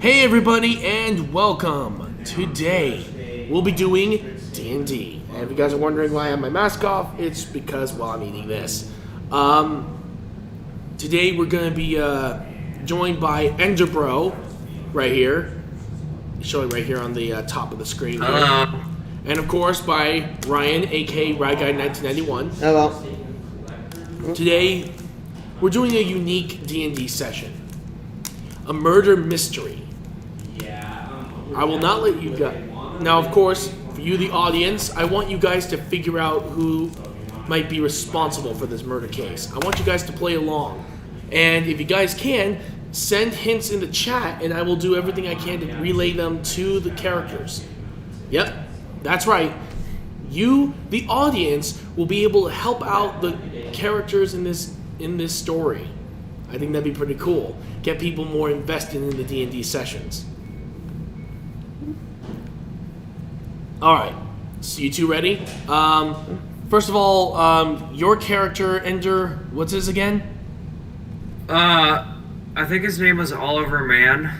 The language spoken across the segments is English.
Hey everybody and welcome. Today we'll be doing D&D. And if you guys are wondering why I have my mask off, it's because, well, I'm eating this. Today we're going to be joined by Enderbro right here. Showing right here on the top of the screen. Hello. And of course by Ryan, aka RyGuy1991. Hello. Today we're doing a unique D&D session. A murder mystery. I will not let you go. Now, of course, for you, the audience, I want you guys to figure out who might be responsible for this murder case. I want you guys to play along. And if you guys can, send hints in the chat, and I will do everything I can to relay them to the characters. Yep, that's right. You, the audience, will be able to help out the characters in this story. I think that'd be pretty cool. Get people more invested in the D&D sessions. All right, so you two ready? First of all, your character, Ender, what's his again? I think his name was Oliver Mann.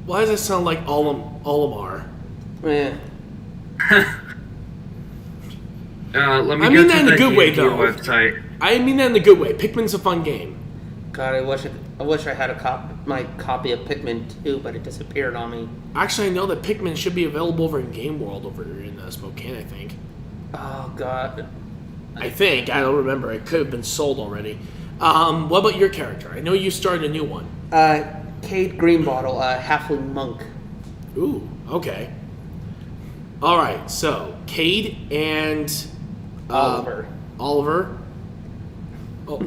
Why does it sound like Olimar? Yeah. Let me I get mean to that in the a good way, D&D though. website. I mean that in a good way. Pikmin's a fun game. God, I wish I had my copy of Pikmin 2, but it disappeared on me. Actually, I know that Pikmin should be available over in Game World over in Spokane, I think. Oh God. I think. I don't remember. It could have been sold already. What about your character? I know you started a new one. Cade Greenbottle, halfling monk. Ooh, okay. All right, so Cade and Oliver. Oliver. Oh,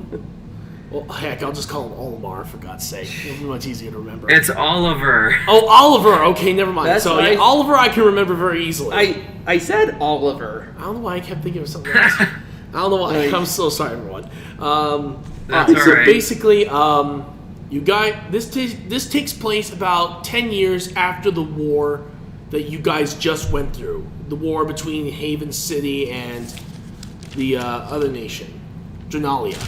well, heck, I'll just call him Olimar for God's sake. It'll be much easier to remember. It's Oliver. Oh, Oliver. Okay, never mind. That's so right. yeah, Oliver, I can remember very easily. I said Oliver. I don't know why I kept thinking of something else. I don't know why. Right. I'm so sorry, everyone. That's Alright, so alright. basically, you guys, this takes place about 10 years after the war that you guys just went through. The war between Haven City and the other nation, Drenalia.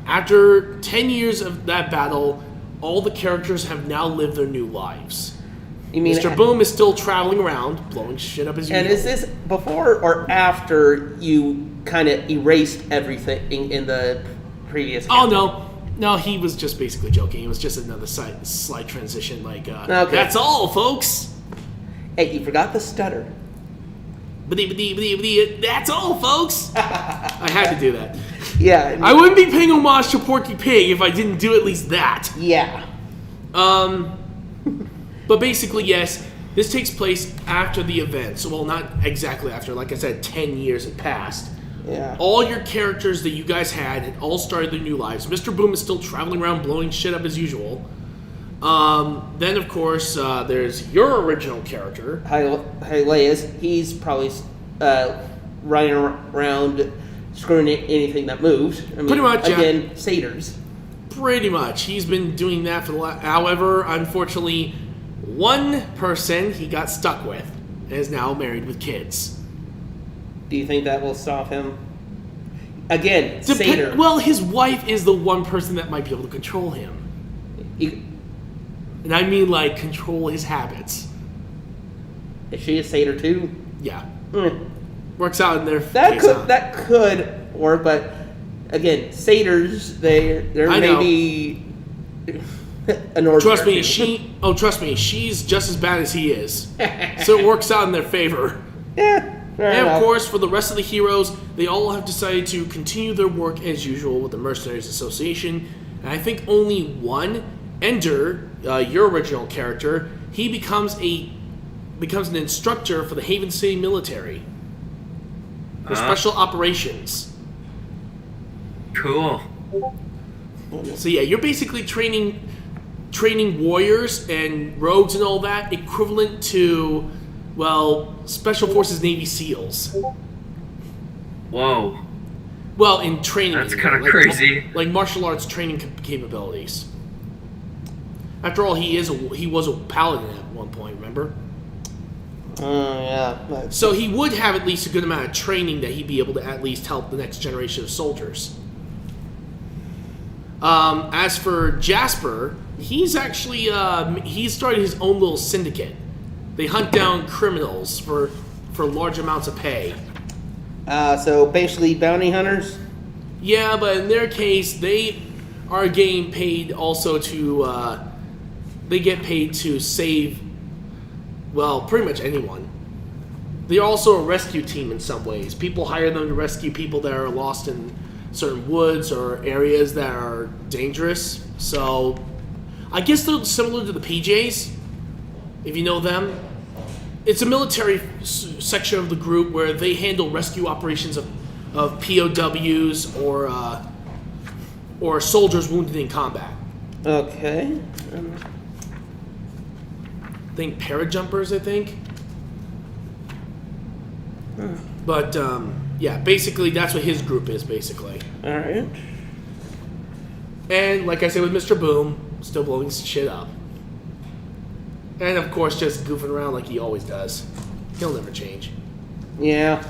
After 10 years of that battle, all the characters have now lived their new lives. You mean Mr. Boom is still traveling around, blowing shit up his And usual. is this before or after you kind of erased everything in the previous? Oh, campaign? no, he was just basically joking. It was just another slight transition. Like, Okay. that's all, folks. Hey, you forgot the stutter. That's all, folks. I had to do that. Yeah. I wouldn't be paying homage to Porky Pig if I didn't do at least that. Yeah. But basically, yes, this takes place after the event. So, well, not exactly after. Like I said, 10 years had passed. Yeah. All your characters that you guys had all started their new lives. Mr. Boom is still traveling around blowing shit up as usual. Then, of course, there's your original character. Hylaeus, he's probably running around screwing anything that moves. I mean, Pretty much, yeah. Again, satyrs. Pretty much. He's been doing that for the last... However, unfortunately, one person he got stuck with and is now married with kids. Do you think that will stop him? Again, satyr. Well, his wife is the one person that might be able to control him. And I mean, like, control his habits. Is she a satyr too? Yeah. Mm. Works out in their That case, huh? could work, but again, satyrs they're I know. maybe an order. Trust me, she's just as bad as he is. So it works out in their favor. Yeah. Fair And of enough. course, for the rest of the heroes, they all have decided to continue their work as usual with the Mercenaries Association. And I think only one, Ender, your original character, he becomes an instructor for the Haven City military for special operations. Cool. So yeah, you're basically training warriors and rogues and all that, equivalent to, well, Special Forces Navy SEALs. Whoa. Well, in training. That's anyway, kinda crazy. Like martial arts training capabilities. After all, he was a paladin at one point, remember? Yeah. So he would have at least a good amount of training that he'd be able to at least help the next generation of soldiers. As for Jasper, He's actually he started his own little syndicate. They hunt down criminals for large amounts of pay. So basically bounty hunters? Yeah, but in their case, they are getting paid also to, they get paid to save, well, pretty much anyone. They're also a rescue team in some ways. People hire them to rescue people that are lost in certain woods or areas that are dangerous. So, I guess they're similar to the PJs, if you know them. It's a military section of the group where they handle rescue operations of POWs or soldiers wounded in combat. Okay. I think parajumpers, I think. But, yeah, basically that's what his group is, basically. Alright. And, like I said with Mr. Boom, still blowing shit up. And, of course, just goofing around like he always does. He'll never change. Yeah.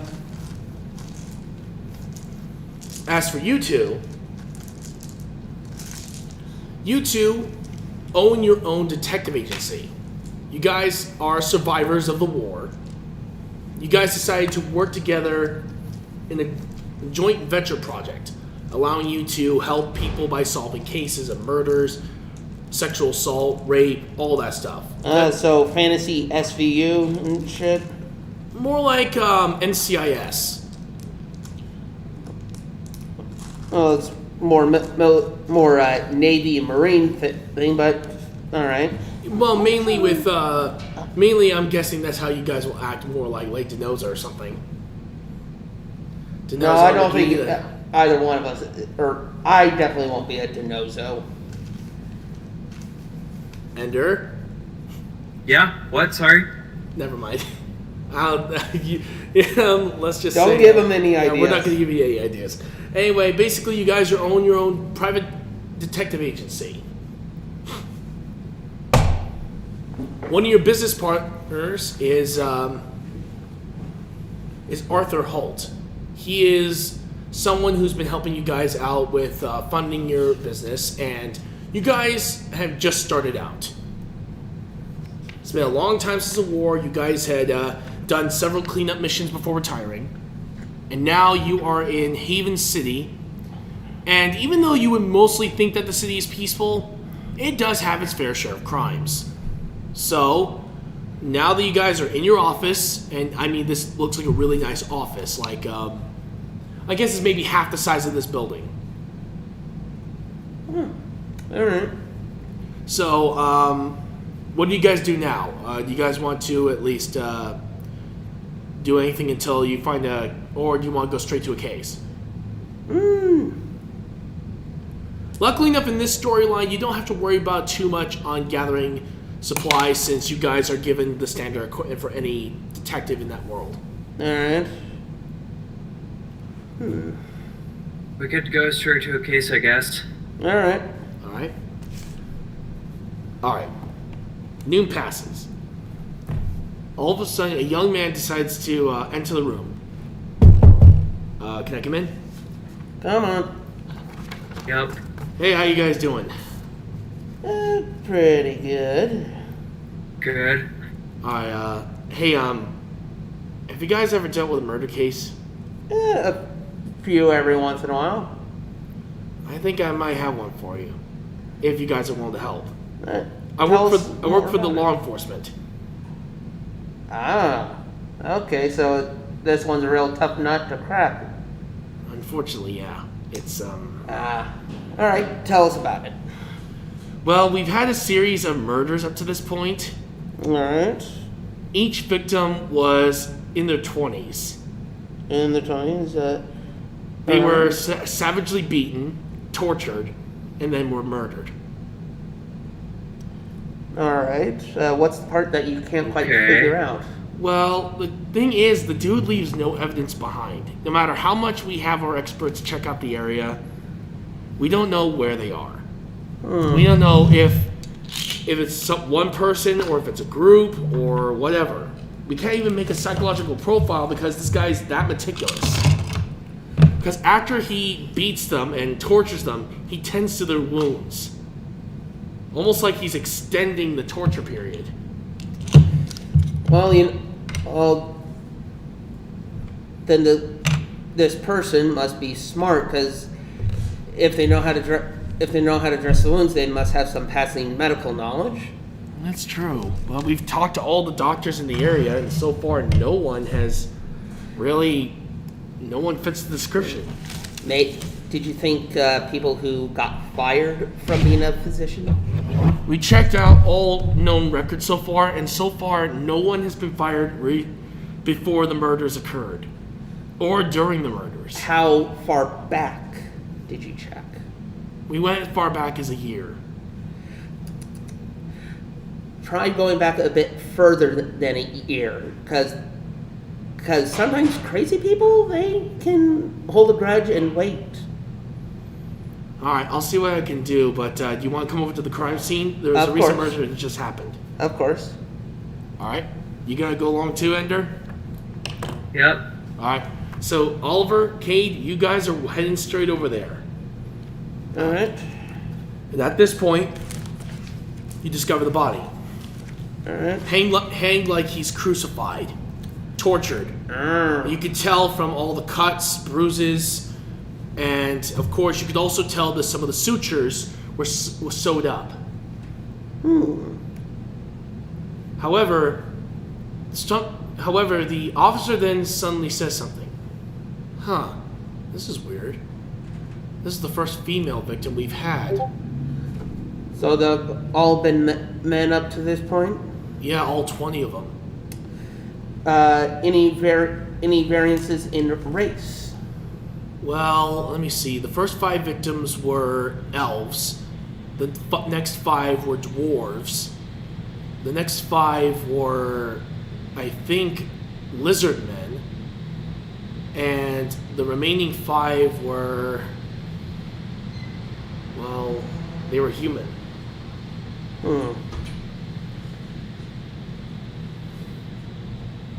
As for you two own your own detective agency. You guys are survivors of the war. You guys decided to work together in a joint venture project, allowing you to help people by solving cases of murders, sexual assault, rape, all that stuff. So fantasy SVU and shit? More like NCIS. Well, it's more Navy and Marine thing, but alright. Well, mainly I'm guessing that's how you guys will act, more like Lake Denoza or something. No, I don't think either one of us, or I definitely won't be a Denozo. Ender? Yeah? What? Sorry? Never mind. Let's just Don't say, give him any ideas. We're not going to give you any ideas. Anyway, basically, you guys own your own private detective agency. One of your business partners is Arthur Holt. He is someone who's been helping you guys out with funding your business, and you guys have just started out. It's been a long time since the war. You guys had done several cleanup missions before retiring, and now you are in Haven City. And even though you would mostly think that the city is peaceful, it does have its fair share of crimes. So, now that you guys are in your office, and I mean this looks like a really nice office, like, I guess it's maybe half the size of this building. Alright. So, what do you guys do now? Do you guys want to at least do anything until you find or do you want to go straight to a case? Luckily enough, in this storyline, you don't have to worry about too much on gathering supplies since you guys are given the standard equipment for any detective in that world. Alright. We could go straight to a case, I guess. Alright. Alright. Noon passes. All of a sudden, a young man decides to enter the room. Can I come in? Come on. Yep. Hey, how you guys doing? Pretty good. Good. Alright, hey, have you guys ever dealt with a murder case? A few every once in a while. I think I might have one for you, if you guys are willing to help. I Tell us work for the more law about enforcement. Ah. Okay, so this one's a real tough nut to crack. Unfortunately, yeah. It's, Alright, tell us about it. Well, we've had a series of murders up to this point. Alright. Each victim was in their 20s. In the 20s, They were savagely beaten, tortured, and then were murdered. Alright. What's the part that you can't quite Okay. figure out? Well, the thing is, the dude leaves no evidence behind. No matter how much we have our experts check out the area, we don't know where they are. We don't know if it's one person or if it's a group or whatever. We can't even make a psychological profile because this guy's that meticulous. Because after he beats them and tortures them, he tends to their wounds. Almost like he's extending the torture period. Well, then this person must be smart, because if they know how to dress the wounds, they must have some passing medical knowledge. That's true. Well, we've talked to all the doctors in the area, and so far no one fits the description. Nate, did you think people who got fired from being a physician? We checked out all known records so far, and so far no one has been fired before the murders occurred, or during the murders. How far back did you check? We went as far back as a year. Try going back a bit further than a year, because sometimes crazy people, they can hold a grudge and wait. All right, I'll see what I can do, but do you want to come over to the crime scene? There was Of a recent course. murder that just happened. Of course. All right, you gonna go along too, Ender? Yep. All right. So Oliver, Cade, you guys are heading straight over there. All right. And at this point, you discover the body. All right. Hanged like he's crucified, tortured. You could tell from all the cuts, bruises, and of course you could also tell that some of the sutures were sewed up. However, the officer then suddenly says something. Huh, this is weird. This is the first female victim we've had. So they've all been men up to this point? Yeah, all 20 of them. Any variances in race? Well, let me see. The first 5 victims were elves. The next 5 were dwarves. The next 5 were, I think, lizard men. And the remaining 5 were, well, they were human.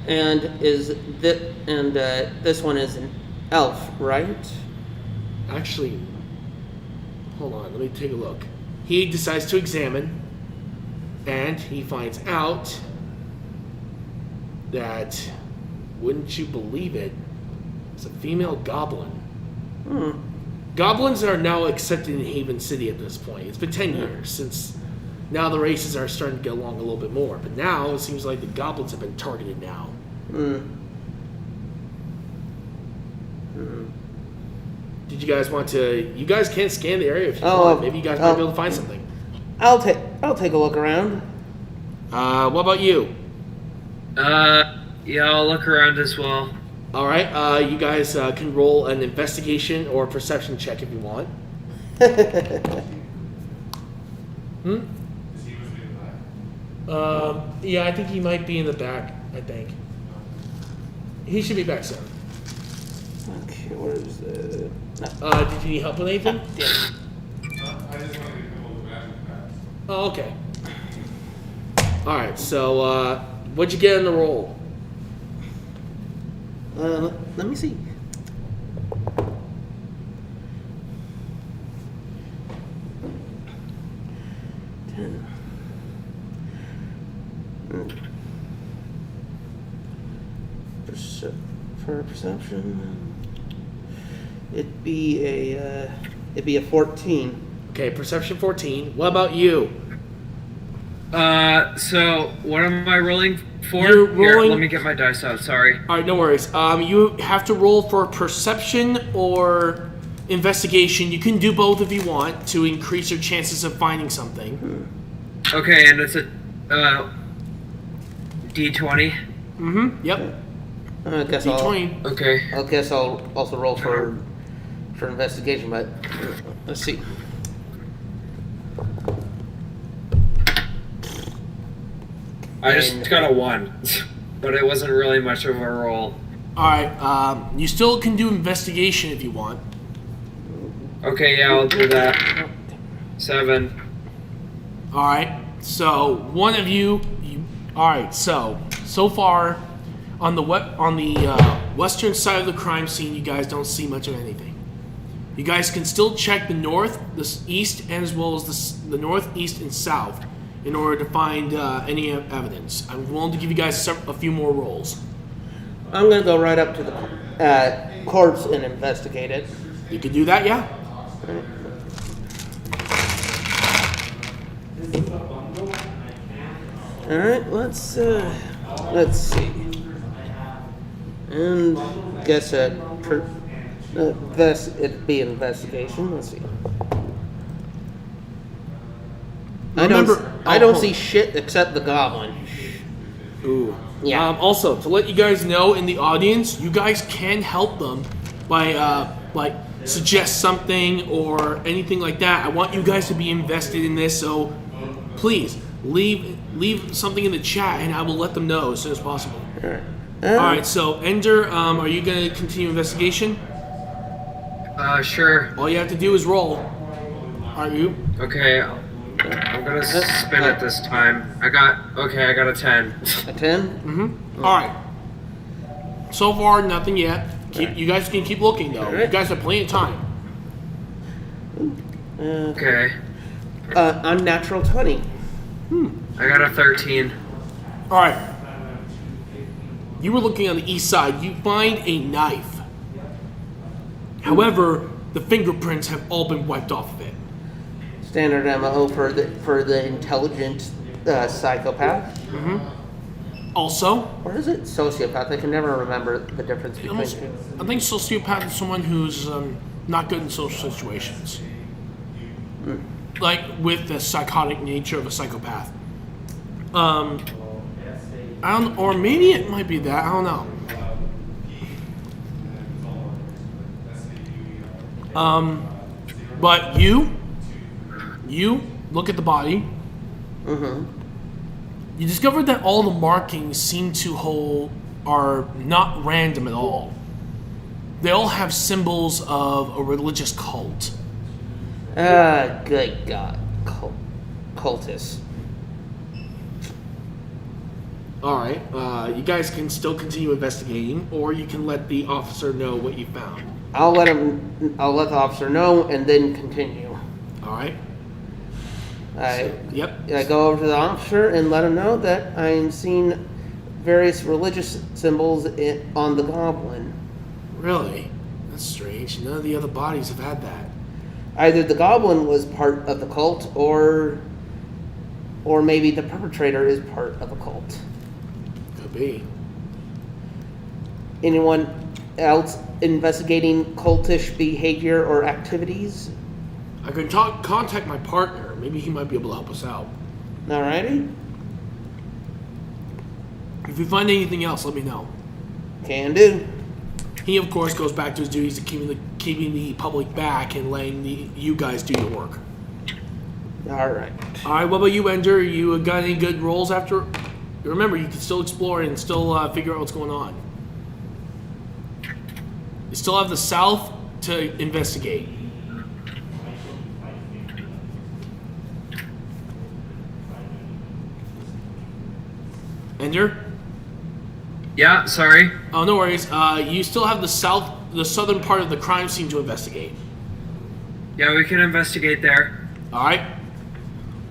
And this one is an elf, right? Actually, hold on, let me take a look. He decides to examine, and he finds out that, wouldn't you believe it, it's a female goblin. Goblins are now accepted in Haven City at this point. It's been 10 years since now the races are starting to get along a little bit more. But now it seems like the goblins have been targeted now. Did you guys want to... You guys can scan the area if you want. Maybe you guys might be able to find something. I'll take a look around. What about you? Yeah, I'll look around as well. All right, you guys can roll an investigation or perception check if you want. Is he usually in the back? Yeah, I think he might be in the back, I think. He should be back soon. Okay, where is the... Did you need help with anything? I just want to get the whole magic packs. Oh, okay. All right, so what'd you get in the roll? Let me see. For perception, it'd be a 14. Okay, perception 14. What about you? So what am I rolling for? You're Here, rolling- let me get my dice out. Sorry. All right, no worries. You have to roll for perception or investigation. You can do both if you want to increase your chances of finding something. Okay, and it's a D20. Yep. I guess D20. Okay. I guess I'll also roll for investigation, but let's see. I just got a 1, but it wasn't really much of a roll. All right. You still can do investigation if you want. Okay, yeah, I'll do that. 7. All right. So one of you. All right. So far, on the western side of the crime scene, you guys don't see much of anything. You guys can still check the north, the east, as well as the north, east, and south in order to find any evidence. I'm willing to give you guys a few more rolls. I'm gonna go right up to the corpse and investigate it. You can do that, yeah? All right, let's see. And guess it'd be an investigation. Let's see. I don't see shit except the goblin. Ooh. Yeah. Also, to let you guys know in the audience, you guys can help them by suggest something or anything like that. I want you guys to be invested in this, so please leave something in the chat, and I will let them know as soon as possible. All right. All right. So, Ender, are you going to continue investigation? Sure. All you have to do is roll. Are you? Okay. I'm gonna spin it this time. I got a 10. A 10? Mm-hmm. All right. So far, nothing yet. You guys can keep looking, though. You guys have plenty of time. Okay. Unnatural 20. I got a 13. All right. You were looking on the east side. You find a knife. However, the fingerprints have all been wiped off of it. Standard MO for the intelligent psychopath. Also, Or is it sociopath? I can never remember the difference between almost, two. I think sociopath is someone who's not good in social situations. Like with the psychotic nature of a psychopath. I don't, or maybe it might be that. I don't know. But you look at the body. You discovered that all the markings seem to hold are not random at all. They all have symbols of a religious cult. Good God. Cultists. Alright, you guys can still continue investigating, or you can let the officer know what you found. I'll let the officer know and then continue. Alright? Yep. I go over to the officer and let him know that I'm seeing various religious symbols on the goblin. Really? That's strange. None of the other bodies have had that. Either the goblin was part of the cult, or maybe the perpetrator is part of a cult. Could be. Anyone else investigating cultish behavior or activities? I can contact my partner. Maybe he might be able to help us out. Alrighty. If you find anything else, let me know. Can do. He, of course, goes back to his duties of keeping the public back and letting you guys do your work. Alright. All right, what about you, Ender? You got any good rolls after? Remember, you can still explore and still figure out what's going on. You still have the south to investigate. Ender? Yeah, sorry. Oh, no worries. You still have the southern part of the crime scene to investigate. Yeah, we can investigate there. All right.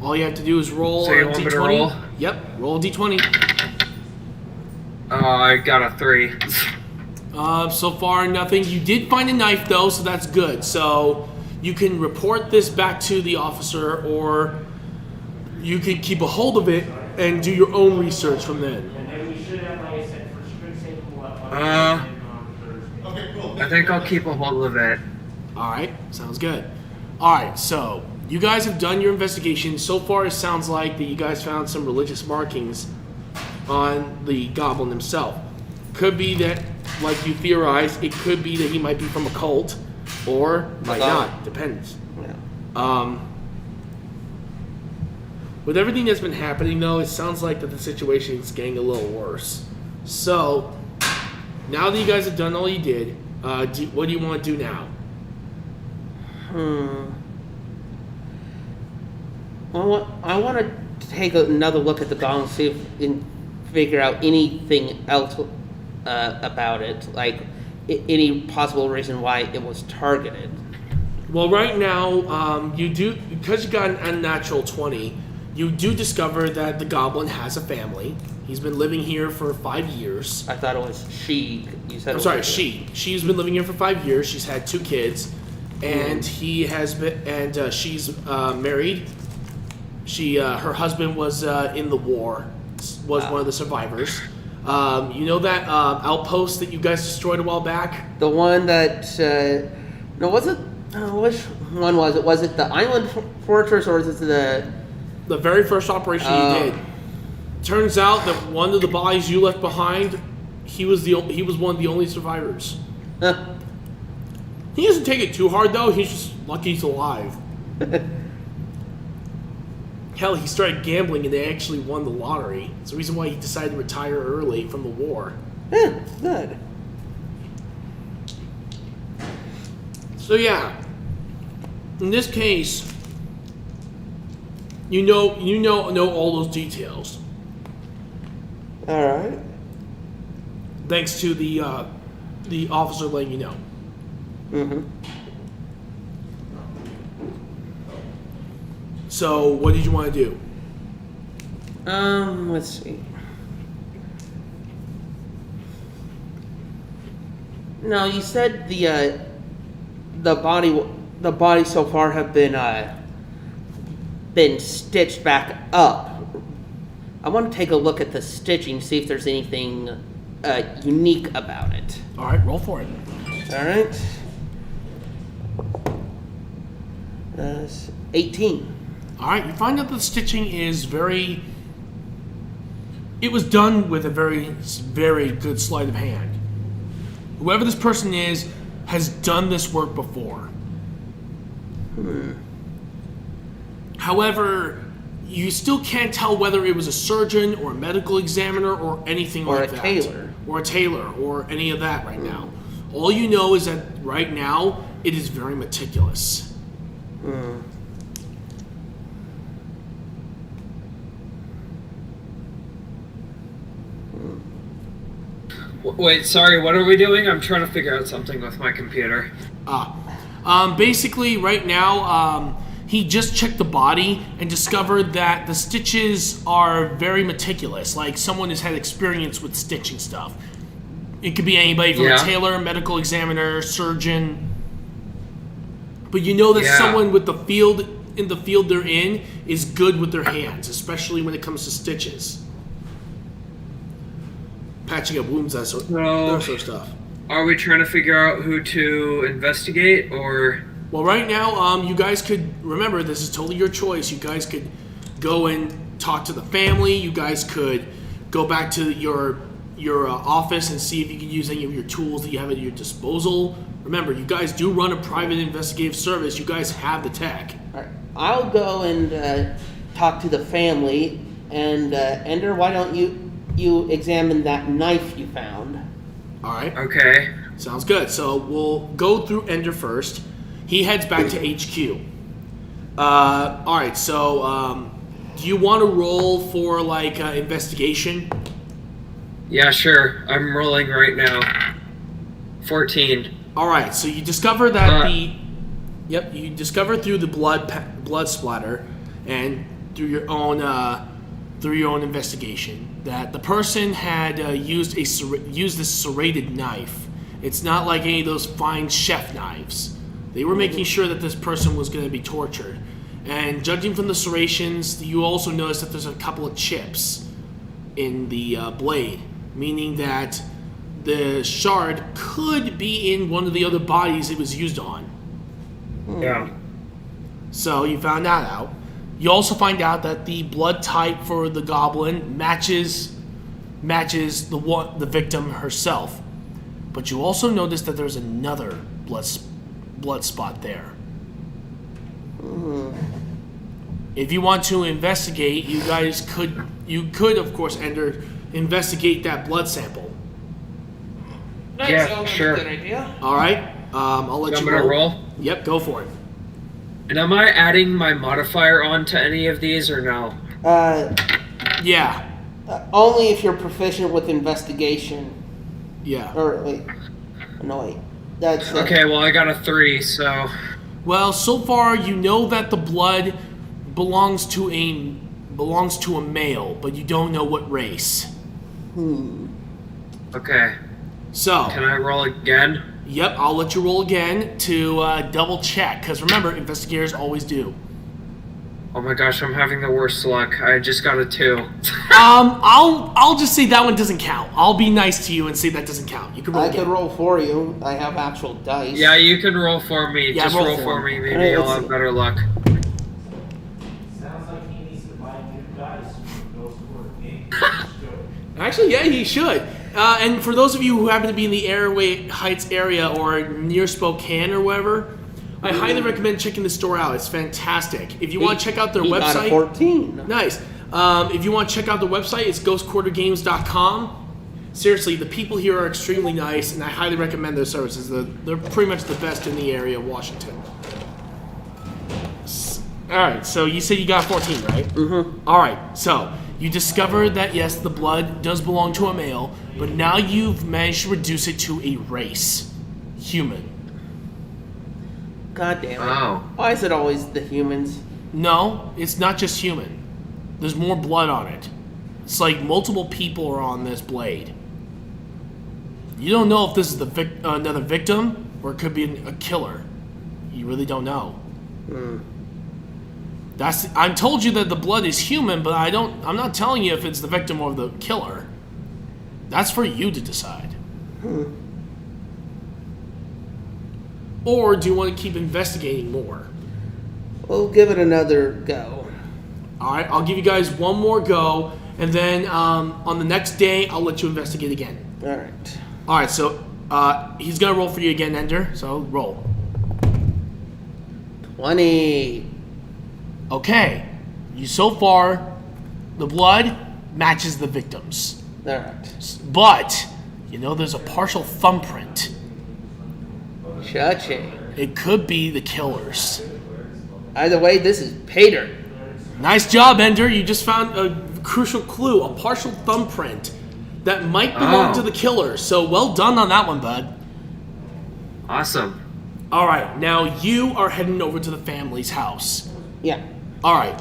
All you have to do is roll So you a want me d20. to roll? Yep, roll a d20. I got a 3. So far, nothing. You did find a knife, though, so that's good. So you can report this back to the officer, or you can keep a hold of it and do your own research from then. I think I'll keep a hold of it. All right, sounds good. All right, so you guys have done your investigation. So far, it sounds like that you guys found some religious markings on the goblin himself. Could be that, like you theorized, it could be that he might be from a cult, or might not. Depends. Yeah. With everything that's been happening, though, it sounds like that the situation is getting a little worse. So, now that you guys have done all you did, what do you want to do now? Well, I want to take another look at the gong, see if we can figure out anything else about it, like any possible reason why it was targeted. Well, right now, you do, because you got an unnatural 20, you do discover that the goblin has a family. He's been living here for 5 years. I thought it was she. You said. I'm sorry, she. She's been living here for 5 years. She's had 2 kids, and he has been, and she's married. Her husband was in the war, was one of the survivors. You know that outpost that you guys destroyed a while back? The one that no, was it? Which one was it? Was it the island fortress or was it the very first operation you did? Turns out that one of the bodies you left behind, he was one of the only survivors. Huh. He doesn't take it too hard though. He's just lucky he's alive. Hell, he started gambling and they actually won the lottery. It's the reason why he decided to retire early from the war. Yeah, good. So yeah, in this case, you know all those details. All right. Thanks to the officer letting you know. Mm-hmm. So what did you want to do? Let's see. No, you said the body so far have been stitched back up. I want to take a look at the stitching, see if there's anything unique about it. All right, roll for it. All right. 18. All right, you find out the stitching is it was done with a very, very good sleight of hand. Whoever this person is has done this work before. However, you still can't tell whether it was a surgeon or a medical examiner or anything Or like a that. tailor. Or a tailor or any of that right now. All you know is that right now it is very meticulous. Wait, sorry, what are we doing? I'm trying to figure out something with my computer. Basically, right now, he just checked the body and discovered that the stitches are very meticulous. Like someone has had experience with stitching stuff. It could be anybody from a tailor, medical examiner, surgeon. But you know that someone with the field they're in is good with their hands, especially when it comes to stitches. Patching up wounds, that sort of stuff. Are we trying to figure out who to investigate, or? Well, right now, you guys could remember this is totally your choice. You guys could go and talk to the family. You guys could go back to your office and see if you can use any of your tools that you have at your disposal. Remember, you guys do run a private investigative service. You guys have the tech. All right. I'll go and talk to the family. And Ender, why don't you examine that knife you found? All right. Okay. Sounds good. So we'll go through Ender first. He heads back to HQ. All right. So do you want to roll for like investigation? Yeah, sure. I'm rolling right now. 14. All right. So you discover that you discover through the blood splatter and through your own investigation that the person had used this serrated knife. It's not like any of those fine chef knives. They were making sure that this person was going to be tortured. And judging from the serrations, you also notice that there's a couple of chips in the blade, meaning that the shard could be in one of the other bodies it was used on. Yeah. So you found that out. You also find out that the blood type for the goblin matches the victim herself. But you also notice that there's another blood spot there. If you want to investigate, you could of course investigate that blood sample. Yeah, sure. Good idea. All right, I'll let I'm you gonna roll. Yep, go for it. And am I adding my modifier onto any of these or no? Yeah. Only if you're proficient with investigation. Yeah. Or wait, no wait. That's Okay, well I got a 3, so. Well, so far you know that the blood belongs to a male, but you don't know what race. Okay. So, Can I roll again? yep, I'll let you roll again to double check, because remember, investigators always do. Oh my gosh, I'm having the worst luck. I just got a 2. I'll just say that one doesn't count. I'll be nice to you and say that doesn't count. You can roll I again. could roll for you. I have actual dice. Yeah, you can roll for me. Yeah, Just roll roll for for him. me. Maybe Alright, you'll let's have see. better luck. Sounds like he needs to buy new dice from those who are game. Actually, yeah, he should. And for those of you who happen to be in the Airway Heights area or near Spokane or wherever, I highly recommend checking the store out. It's fantastic. If you want to check out their He got a website, 14. nice. If you want to check out the website, it's ghostquartergames.com. Seriously, the people here are extremely nice, and I highly recommend their services. They're pretty much the best in the area of Washington. All right, so you said you got 14, right? Mm-hmm. All right, so you discovered that, yes, the blood does belong to a male, but now you've managed to reduce it to a race. Human. God damn it. Oh. Why is it always the humans? No, it's not just human. There's more blood on it. It's like multiple people are on this blade. You don't know if this is another victim or it could be a killer. You really don't know. I told you that the blood is human, but I'm not telling you if it's the victim or the killer. That's for you to decide. Or do you want to keep investigating more? We'll give it another go. All right, I'll give you guys one more go, and then on the next day, I'll let you investigate again. All right. All right, so he's gonna roll for you again, Ender. So roll. 20. Okay, so far, the blood matches the victims, All right. but you know there's a partial thumbprint. Cha-ching. It could be the killers. Either way, this is pay dirt. Nice job, Ender. You just found a crucial clue, a partial thumbprint that might belong to the killer. So well done on that one, bud. Awesome. All right, now you are heading over to the family's house. Yeah. All right,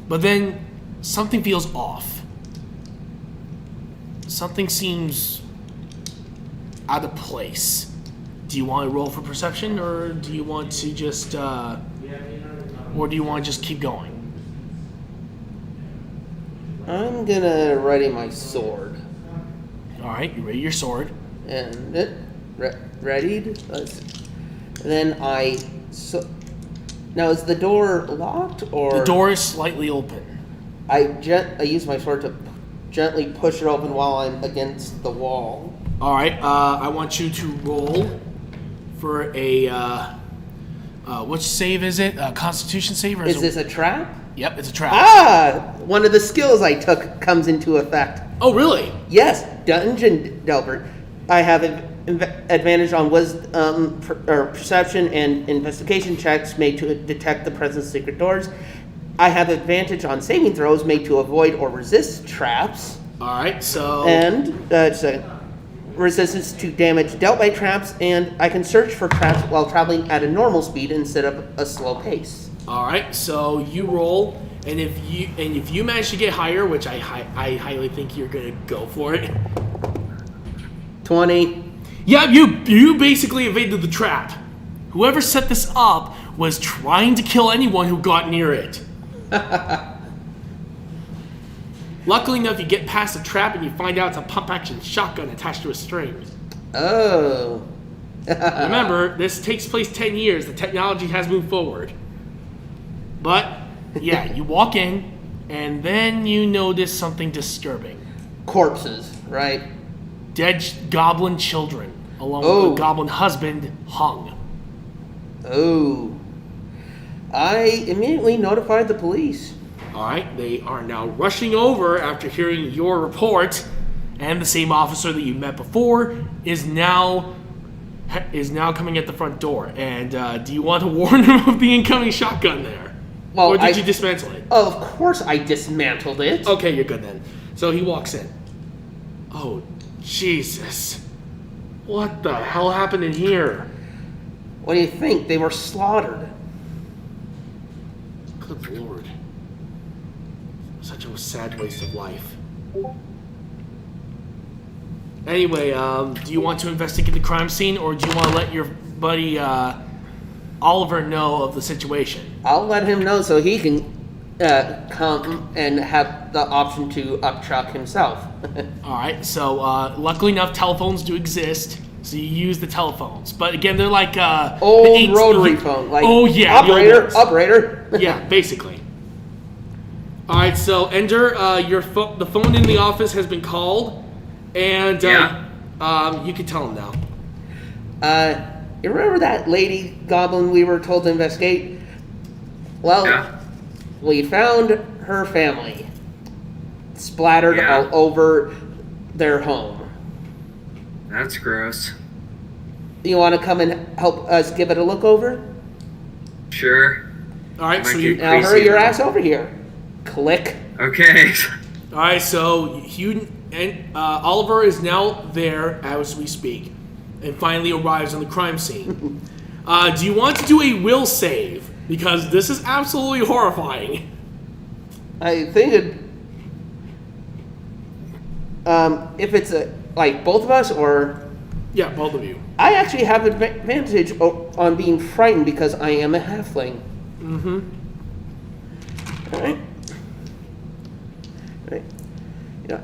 but then something feels off. Something seems out of place. Do you want to roll for perception, or do you want to just, or do you want to just keep going? I'm gonna ready my sword. All right, you ready your sword. And it readied. Let's see. And then now is the door locked or The door is slightly open. I use my sword to gently push it open while I'm against the wall. All right, I want you to roll for a which save is it? Constitution save or Is this a trap? Yep, it's a trap. Ah, one of the skills I took comes into effect. Oh, really? Yes, Dungeon Delver. I have advantage on wisdom or perception and investigation checks made to detect the presence of secret doors. I have advantage on saving throws made to avoid or resist traps. All right, so And resistance to damage dealt by traps, and I can search for traps while traveling at a normal speed instead of a slow pace. all right, so you roll, and if you manage to get higher, which I highly think you're gonna go for it. 20. Yeah, you basically evaded the trap. Whoever set this up was trying to kill anyone who got near it. Luckily enough, you get past the trap and you find out it's a pump-action shotgun attached to a string. Oh. Remember, this takes place 10 years. The technology has moved forward. But, yeah, you walk in, and then you notice something disturbing. Corpses, right? Dead goblin children, along Oh. with the goblin husband, hung. Oh. I immediately notified the police. All right, they are now rushing over after hearing your report, and the same officer that you met before is now coming at the front door. And do you want to warn them of the incoming shotgun there? Well, Or did you dismantle it? Of course I dismantled it. Okay, you're good then. So he walks in. Oh, Jesus. What the hell happened in here? What do you think? They were slaughtered. Good lord. Such a sad waste of life. Anyway, do you want to investigate the crime scene, or do you want to let your buddy Oliver know of the situation? I'll let him know so he can come and have the option to upchuck himself. Alright, so luckily enough, telephones do exist, so you use the telephones. But again, they're like Old rotary phone. Like, oh yeah, the old ones. operator. Yeah, basically. Alright, so Ender, the phone in the office has been called, and you can tell him now. You remember that lady goblin we were told to investigate? Well, Yeah. we found her family splattered all over their home. That's gross. You want to come and help us give it a look over? Sure. Alright, so Might you get- Now Please hurry do your that. ass over here. Click. Okay. Alright, so Hugh and Oliver is now there as we speak, and finally arrives on the crime scene. Do you want to do a will save? Because this is absolutely horrifying. I think it. If it's like both of us, or Yeah, both of you. I actually have advantage on being frightened because I am a halfling. Mm-hmm. All right. Yeah.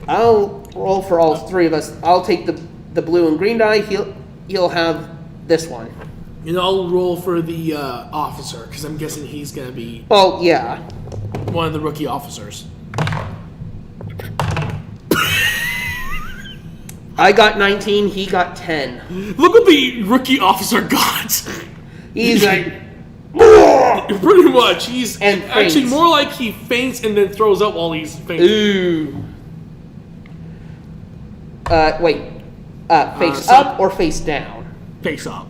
I'll roll for all three of us. I'll take the blue and green die. He'll have this one. And I'll roll for the officer, because I'm guessing he's going to be Oh yeah. one of the rookie officers. I got 19. He got 10. Look what the rookie officer got! He's like. Pretty much. He's And actually faints. more like he faints and then throws up while he's fainting. Ooh. Wait. Face so- up or face down? Face up.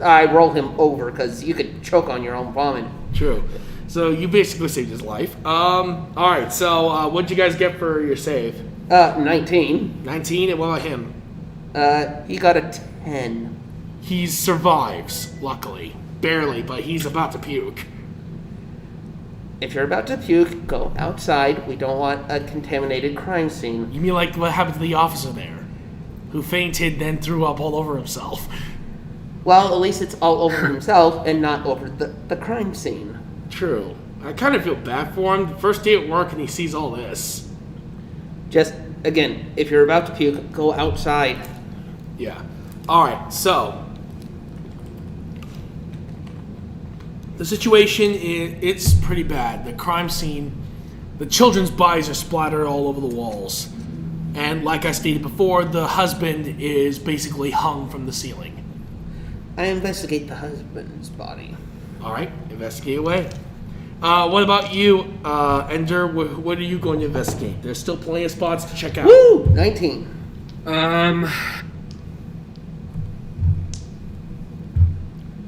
I roll him over because you could choke on your own vomit. True. So you basically saved his life. Alright, so what'd you guys get for your save? 19. 19, and what about him? He got a 10. He survives, luckily. Barely, but he's about to puke. If you're about to puke, go outside. We don't want a contaminated crime scene. You mean like what happened to the officer there? Who fainted, then threw up all over himself. Well, at least it's all over himself and not over the crime scene. True. I kind of feel bad for him. First day at work and he sees all this. Just, again, if you're about to puke, go outside. Yeah. Alright, so. The situation it's pretty bad. The crime scene, the children's bodies are splattered all over the walls. And like I stated before, the husband is basically hung from the ceiling. I investigate the husband's body. Alright, investigate away. What about you, Ender? What are you going to investigate? There's still plenty of spots to check out. Woo! 19.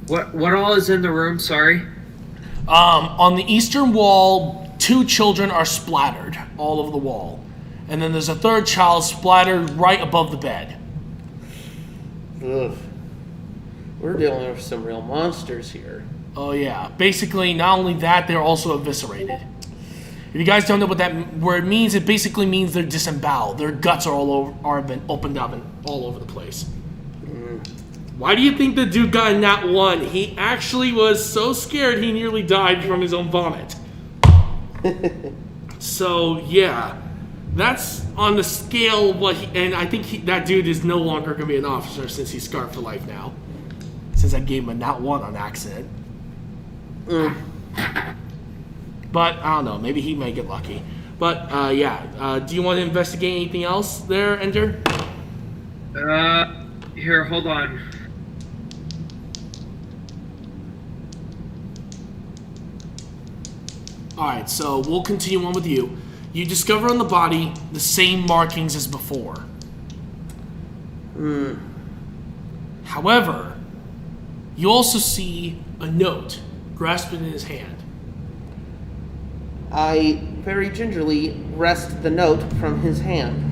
What all is in the room? Sorry. On the eastern wall, 2 children are splattered all over the wall. And then there's a third child splattered right above the bed. Ugh. We're dealing with some real monsters here. Oh yeah. Basically, not only that, they're also eviscerated. If you guys don't know what that word means, it basically means they're disemboweled. Their guts are been opened up and all over the place. Why do you think the dude got in that one? He actually was so scared he nearly died from his own vomit. So yeah, that's on the scale of what and I think that dude is no longer going to be an officer since he's scarred for life now. Since I gave him a not one on accident. But I don't know, maybe he may get lucky. But yeah, do you want to investigate anything else there, Ender? Here, hold on. Alright, so we'll continue on with you. You discover on the body the same markings as before. However, you also see a note grasped in his hand. I very gingerly wrest the note from his hand.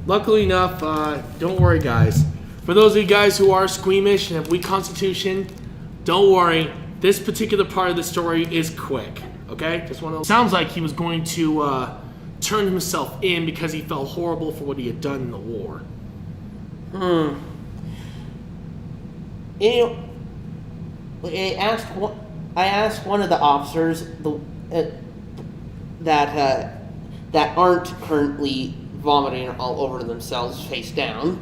luckily enough, don't worry, guys. For those of you guys who are squeamish and have weak constitution, don't worry. This particular part of the story is quick. Okay? Just one of those. Sounds like he was going to turn himself in because he felt horrible for what he had done in the war. You know, I asked one of the officers that aren't currently vomiting all over themselves face down.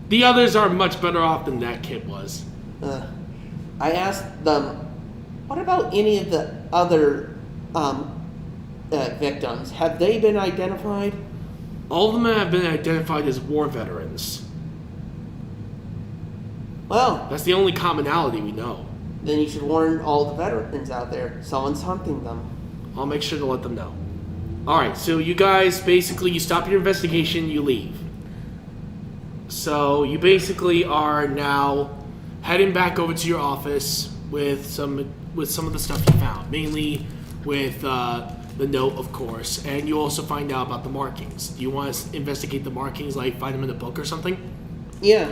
The others are much better off than that kid was. I asked them, what about any of the other victims? Have they been identified? All of them have been identified as war veterans. Well, That's the only commonality we know. then you should warn all the veterans out there. Someone's hunting them. I'll make sure to let them know. Alright, so you guys basically, you stop your investigation, you leave. So you basically are now heading back over to your office with some of the stuff you found. Mainly with the note, of course. And you also find out about the markings. Do you want to investigate the markings, like find them in a book or something? Yeah.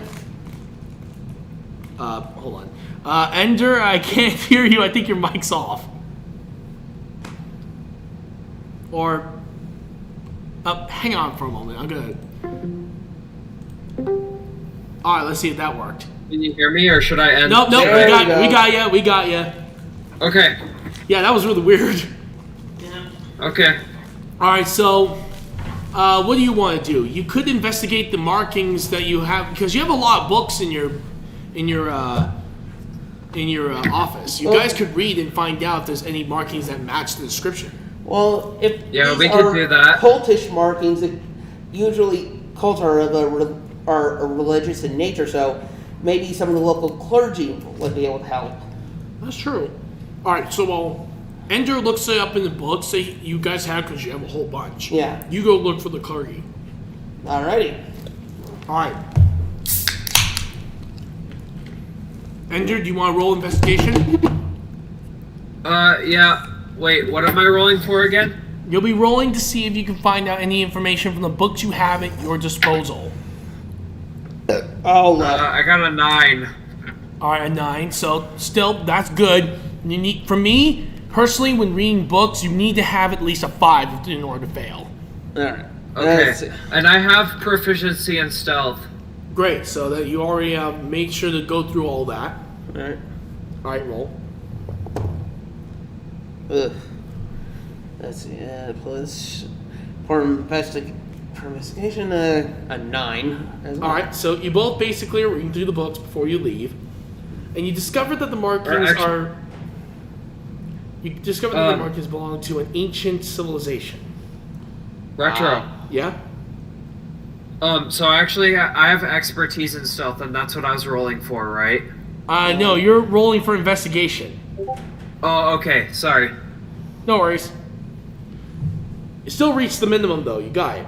Hold on. Ender, I can't hear you. I think your mic's off. Or, hang on for a moment. I'm gonna. All right, let's see if that worked. Can you hear me, or should I end? Nope, There we got you. Okay. Yeah, that was really weird. Okay. All right, so, what do you want to do? You could investigate the markings that you have because you have a lot of books in your office. You guys could read and find out if there's any markings that match the description. Well, if Yeah, these we could are do that. cultish markings, usually cults are religious in nature, so maybe some of the local clergy would be able to help. That's true. All right, so while Ender looks it up in the books that you guys have because you have a whole bunch. Yeah. You go look for the clergy. Alrighty. All right. Ender, do you want to roll investigation? Yeah. Wait, what am I rolling for again? You'll be rolling to see if you can find out any information from the books you have at your disposal. Oh, I got a 9. All right, a 9. So still, that's good. You need, for me personally, when reading books, you need to have at least a 5 in order to fail. alright. Okay. And I have proficiency in stealth. Great. So that you already have made sure to go through all that. Alright. All right, roll. Ugh. Let's see. Plus for investigation, a 9. As well. All right, so you both basically are reading through the books before you leave, and you discover that the markings You discover that the markings belong to an ancient civilization. Retro. Yeah. So actually, I have expertise in stealth, and that's what I was rolling for, right? No, you're rolling for investigation. Oh, okay. Sorry. No worries. You still reached the minimum, though. You got it.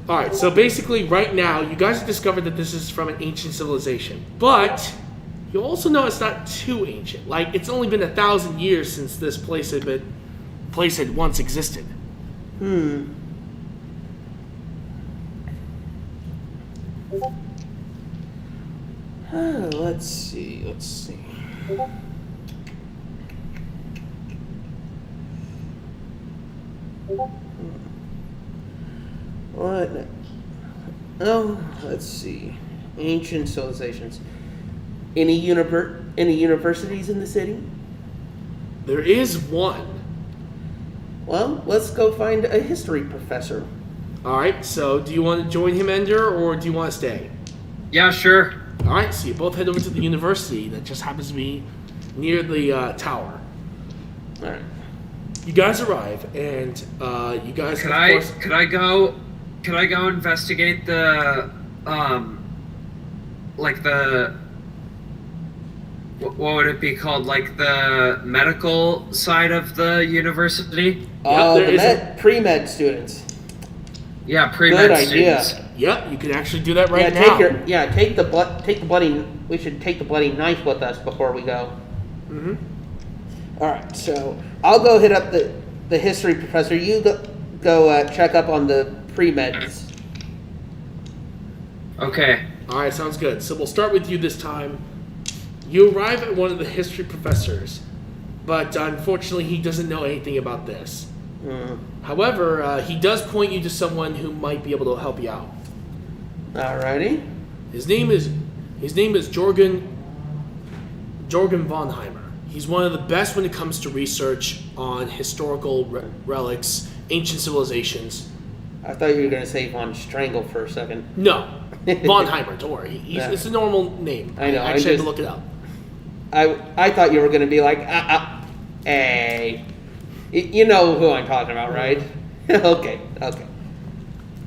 Alright, so basically, right now, you guys have discovered that this is from an ancient civilization. But, you also know it's not too ancient. Like, it's only been 1,000 years since this place had once existed. Let's see. What? Oh, let's see. Ancient civilizations. Any universities in the city? There is one. Well, let's go find a history professor. Alright, so do you want to join him, Ender, or do you want to stay? Yeah, sure. Alright, so you both head over to the university that just happens to be near the tower. Alright. You guys arrive, and you guys Could of course... I go investigate the like the what would it be called? Like the medical side of the university? Pre-med students. Yeah, pre-med Good idea. students. Yep, you can actually do that right now. Take the bloody. We should take the bloody knife with us before we go. Mm-hmm. All right, so I'll go hit up the history professor. You go check up on the pre-meds. Okay. All right, sounds good. So we'll start with you this time. You arrive at one of the history professors, but unfortunately he doesn't know anything about this. However, he does point you to someone who might be able to help you out. Alrighty. His name is Jorgen Vonheimer. He's one of the best when it comes to research on historical relics, ancient civilizations. I thought you were going to say Von Strangle for a second. No, Vonheimer. Don't worry. Yeah. It's a normal name. I know, I I actually had to just- look it up. I thought you were going to be like, hey. You know who I'm talking about, right? Okay.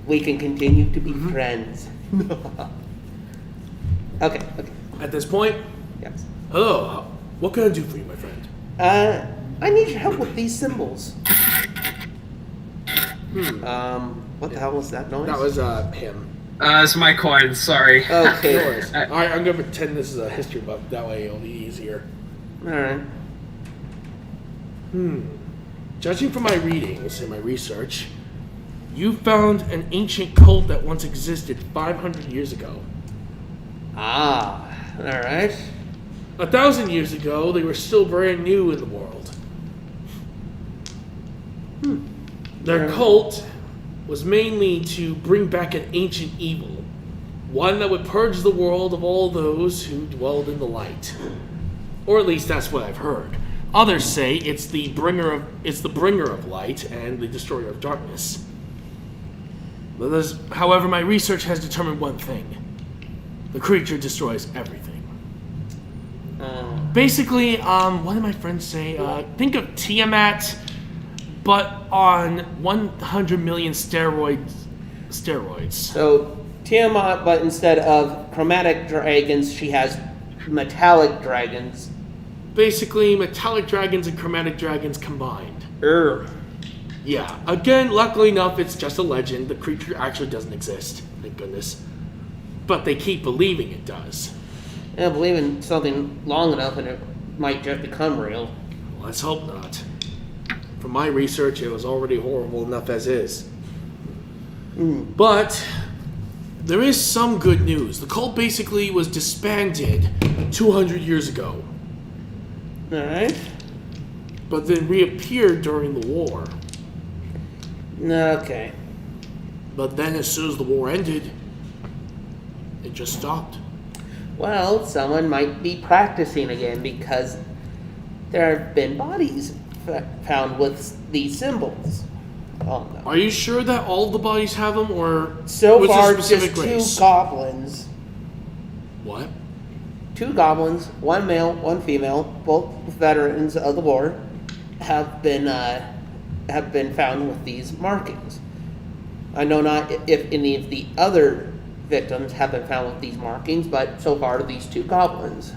We can continue to be friends. Okay. At this point, Yes. hello. What can I do for you, my friend? I need your help with these symbols. What the hell was that noise? That was him. It's my coin. Sorry. No Okay. worries. All right, I'm gonna pretend this is a history book. That way it'll be easier. Alright. Judging from my readings and my research, you found an ancient cult that once existed 500 years ago. Alright. 1,000 years ago, they were still brand new in the world. Their cult was mainly to bring back an ancient evil, one that would purge the world of all those who dwelled in the light. Or at least that's what I've heard. Others say it's the bringer of light and the destroyer of darkness. However, my research has determined one thing: the creature destroys everything. Basically, what did my friends say? Think of Tiamat, but on 100 million steroids. So, Tiamat, but instead of chromatic dragons, she has metallic dragons. Basically, metallic dragons and chromatic dragons combined. Yeah. Again, luckily enough, it's just a legend. The creature actually doesn't exist. Thank goodness. But they keep believing it does. I believe in something long enough and it might just become real. Let's hope not. From my research, it was already horrible enough as is. But there is some good news. The cult basically was disbanded 200 years ago, Alright. but then reappeared during the war. Okay. But then as soon as the war ended, it just stopped. Well, someone might be practicing again because there have been bodies found with these symbols. Oh no. Are you sure that all the bodies have them, or So was it a far, just specific two race? goblins. What? 2 goblins, 1 male, 1 female, both veterans of the war, have been found with these markings. I know not if any of the other victims have been found with these markings, but so far these 2 goblins.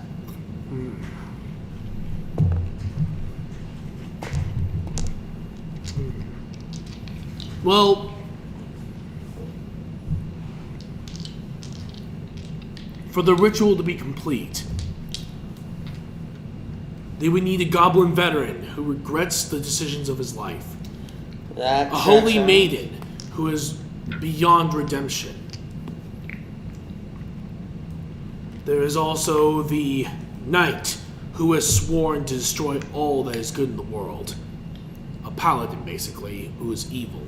Well, for the ritual to be complete, they would need a goblin veteran who regrets the decisions of his life. A holy maiden who is beyond redemption. There is also the knight who has sworn to destroy all that is good in the world. A paladin, basically, who is evil.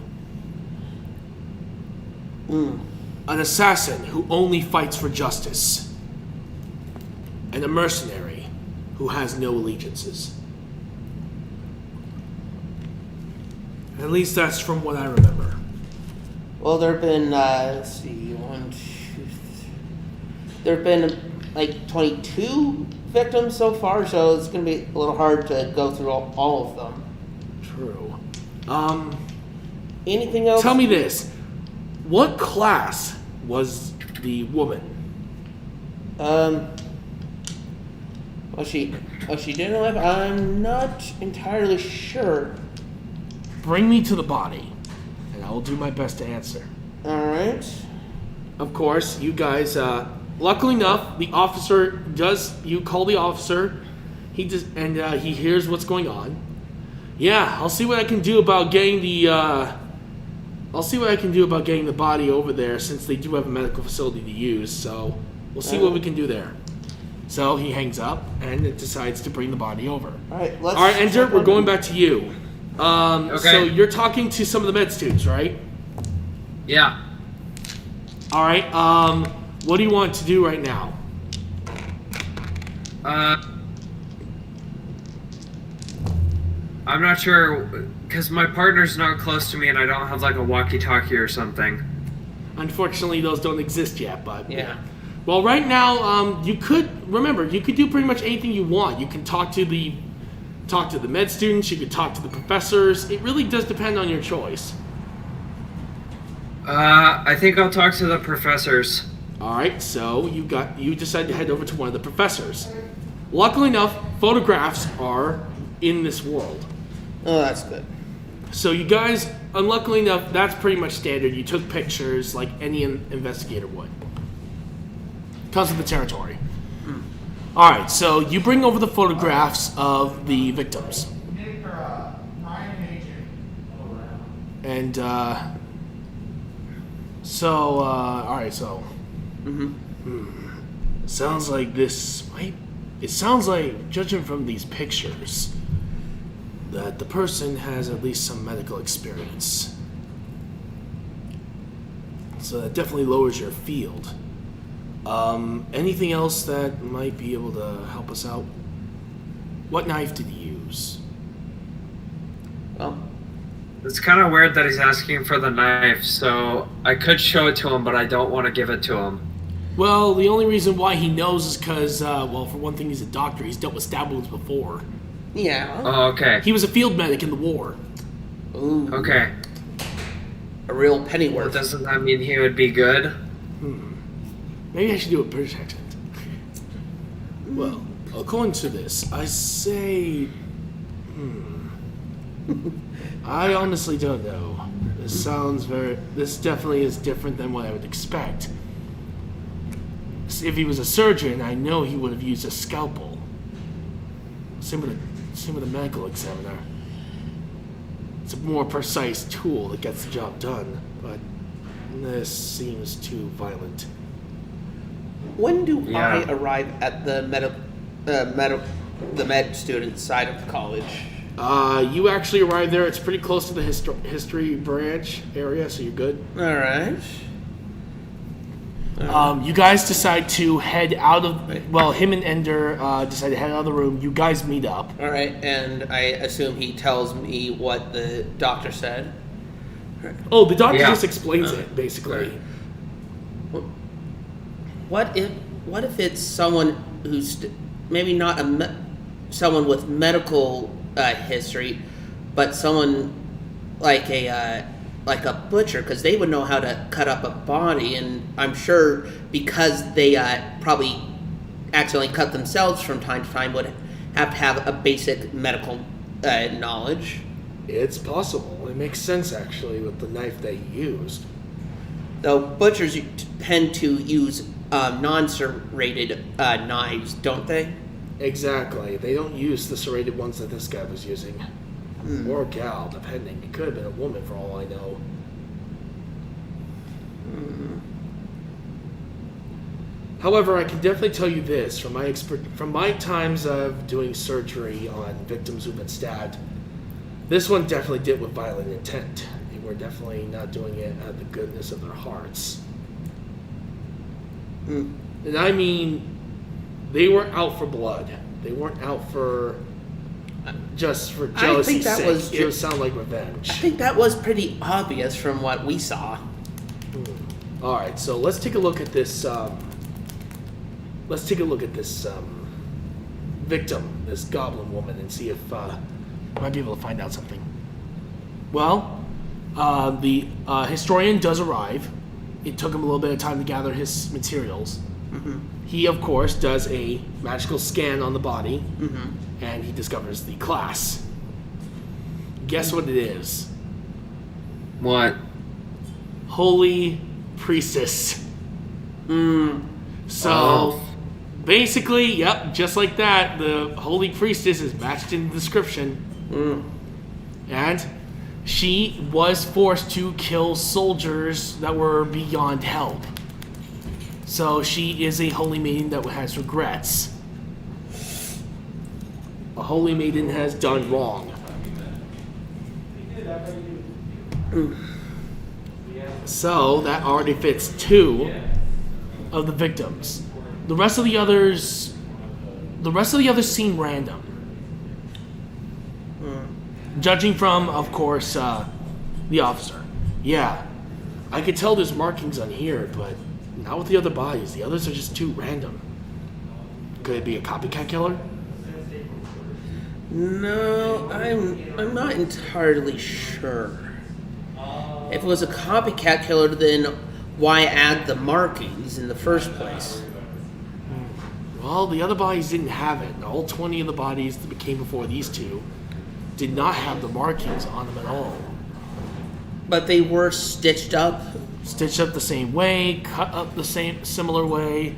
An assassin who only fights for justice. And a mercenary who has no allegiances. At least that's from what I remember. Well, there have been, let's see, there have been like 22 victims so far, so it's going to be a little hard to go through all of them. True. Anything else? Tell me this. What class was the woman? Was she didn't live? I'm not entirely sure. Bring me to the body, and I will do my best to answer. All right. Of course, you guys, luckily enough, the officer you call the officer, he hears what's going on. Yeah, I'll see what I can do about getting the I'll see what I can do about getting the body over there since they do have a medical facility to use. So we'll see what we can do there. So he hangs up and it decides to bring the body over. All right, All right, Enter. We're going back to you. Okay. So you're talking to some of the med students, right? Yeah. All right. What do you want to do right now? I'm not sure, because my partner's not close to me and I don't have like a walkie-talkie or something. Unfortunately, those don't exist yet, but Yeah. Well, right now, you could do pretty much anything you want. You can talk to the med students. You could talk to the professors. It really does depend on your choice. I think I'll talk to the professors. All right, so you decide to head over to one of the professors. Luckily enough, photographs are in this world. Oh, that's good. So you guys, unluckily enough, that's pretty much standard. You took pictures like any investigator would. Comes with the territory. All right, so you bring over the photographs of the victims. Nick or Ryan and AJ. And all right, so sounds like it sounds like, judging from these pictures, that the person has at least some medical experience. So that definitely lowers your field. Anything else that might be able to help us out? What knife did he use? Well, It's kind of weird that he's asking for the knife, so I could show it to him, but I don't want to give it to him. Well, the only reason why he knows is because, well, for one thing, he's a doctor. He's dealt with stab wounds before. yeah. Oh, okay. He was a field medic in the war. Ooh, Okay. a real Well, pennyworth. doesn't that mean he would be good? Maybe I should do a British accent. Well, according to this, I say... I honestly don't know. This definitely is different than what I would expect. If he was a surgeon, I know he would have used a scalpel. Same with the medical examiner. It's a more precise tool that gets the job done, but this seems too violent. When do Yeah. I arrive at the med student side of the college? You actually arrived there. It's pretty close to the history branch area, so you're good. All right. You guys decide to head out of. Well, him and Ender decide to head out of the room. You guys meet up. All right, and I assume he tells me what the doctor said. Oh, the doctor Yeah. just explains it basically. Right. What if it's someone who's maybe not someone with medical history, but someone like a butcher, because they would know how to cut up a body, and I'm sure because they probably accidentally cut themselves from time to time would have to have a basic medical knowledge. It's possible. It makes sense actually with the knife they used. Though butchers tend to use non-serrated knives, don't they? Exactly. They don't use the serrated ones that this guy was using. Or a gal, depending. It could have been a woman for all I know. However, I can definitely tell you this from my times of doing surgery on victims who've been stabbed. This one definitely did with violent intent. They were definitely not doing it out of the goodness of their hearts. And I mean, they were out for blood. They weren't out for just for jealousy's that sake. was It would sound like revenge. I think that was pretty obvious from what we saw. All right, so let's take a look at this. Victim, this goblin woman, and see if I might be able to find out something. Well, the historian does arrive. It took him a little bit of time to gather his materials. He, of course, does a magical scan on the body, and he discovers the class. Guess what it is? What? Holy Priestess. So, Oh. basically, yep, just like that, the Holy Priestess is matched in the description. And She was forced to kill soldiers that were beyond help. So she is a holy maiden that has regrets. A holy maiden has done wrong. So that already fits 2 of the victims. The rest of the others seem random. Judging from, of course, the officer. Yeah, I could tell there's markings on here, but not with the other bodies. The others are just too random. Could it be a copycat killer? No, I'm not entirely sure. If it was a copycat killer, then why add the markings in the first place? Well, the other bodies didn't have it. And all 20 of the bodies that came before these 2 did not have the markings on them at all. But they were stitched up. Stitched up the same way, cut up the similar way.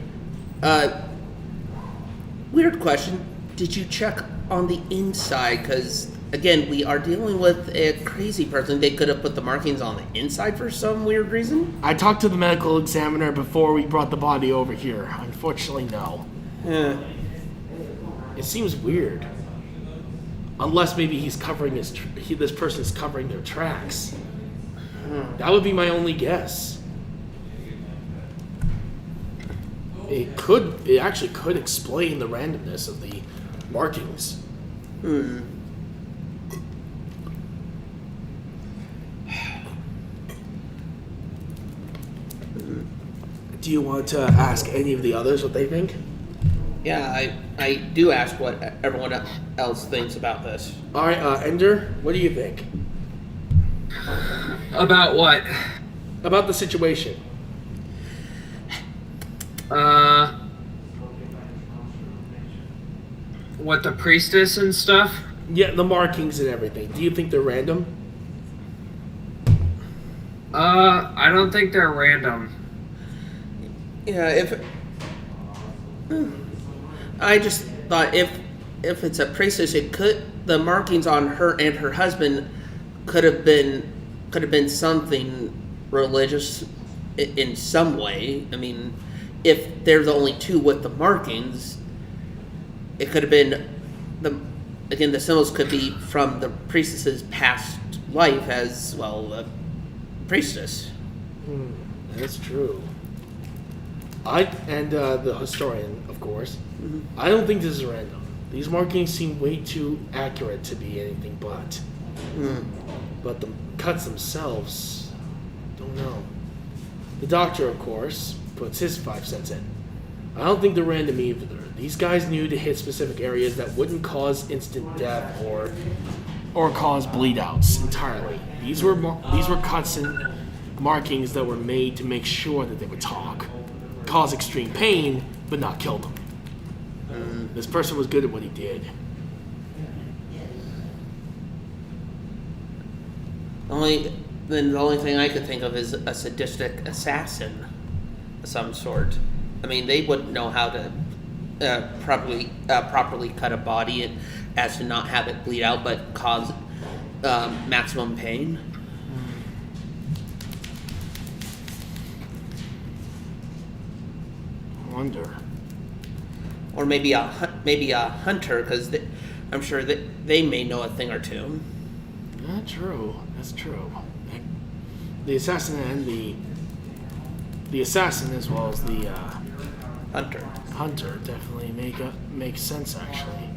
Weird question. Did you check on the inside? Because, again, we are dealing with a crazy person. They could have put the markings on the inside for some weird reason. I talked to the medical examiner before we brought the body over here. Unfortunately, no. It seems weird. Unless maybe he's covering this person's covering their tracks. That would be my only guess. It actually could explain the randomness of the markings. Do you want to ask any of the others what they think? Yeah, I do ask what everyone else thinks about this. All right, Ender, what do you think About what? about the situation? What, the priestess and stuff? Yeah, the markings and everything. Do you think they're random? I don't think they're random. Yeah, I just thought if it's a priestess, the markings on her and her husband could have been something religious in some way. I mean, if they're the only 2 with the markings, it could have been the symbols could be from the priestess's past life as well, a priestess. That's true. The historian, of course. I don't think this is random. These markings seem way too accurate to be anything but. But the cuts themselves, don't know. The doctor, of course, puts his 5 cents in. I don't think they're random either. These guys knew to hit specific areas that wouldn't cause instant death or cause bleed outs entirely. These were cuts and markings that were made to make sure that they would talk, cause extreme pain, but not kill them. This person was good at what he did. The only thing I could think of is a sadistic assassin of some sort. I mean, they wouldn't know how to properly cut a body as to not have it bleed out, but cause maximum pain. I wonder. Or maybe a hunter, because I'm sure that they may know a thing or two. That's true. That's true. The assassin and the assassin as well as the hunter definitely make sense actually.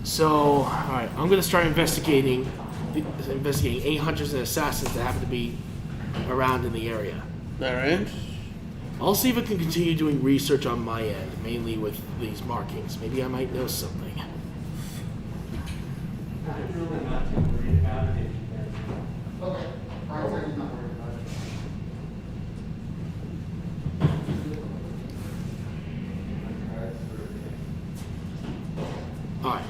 So, all right, I'm gonna start investigating 8 hunters and assassins that happen to be around in the area. All right. I'll see if I can continue doing research on my end, mainly with these markings. Maybe I might know something. Alright.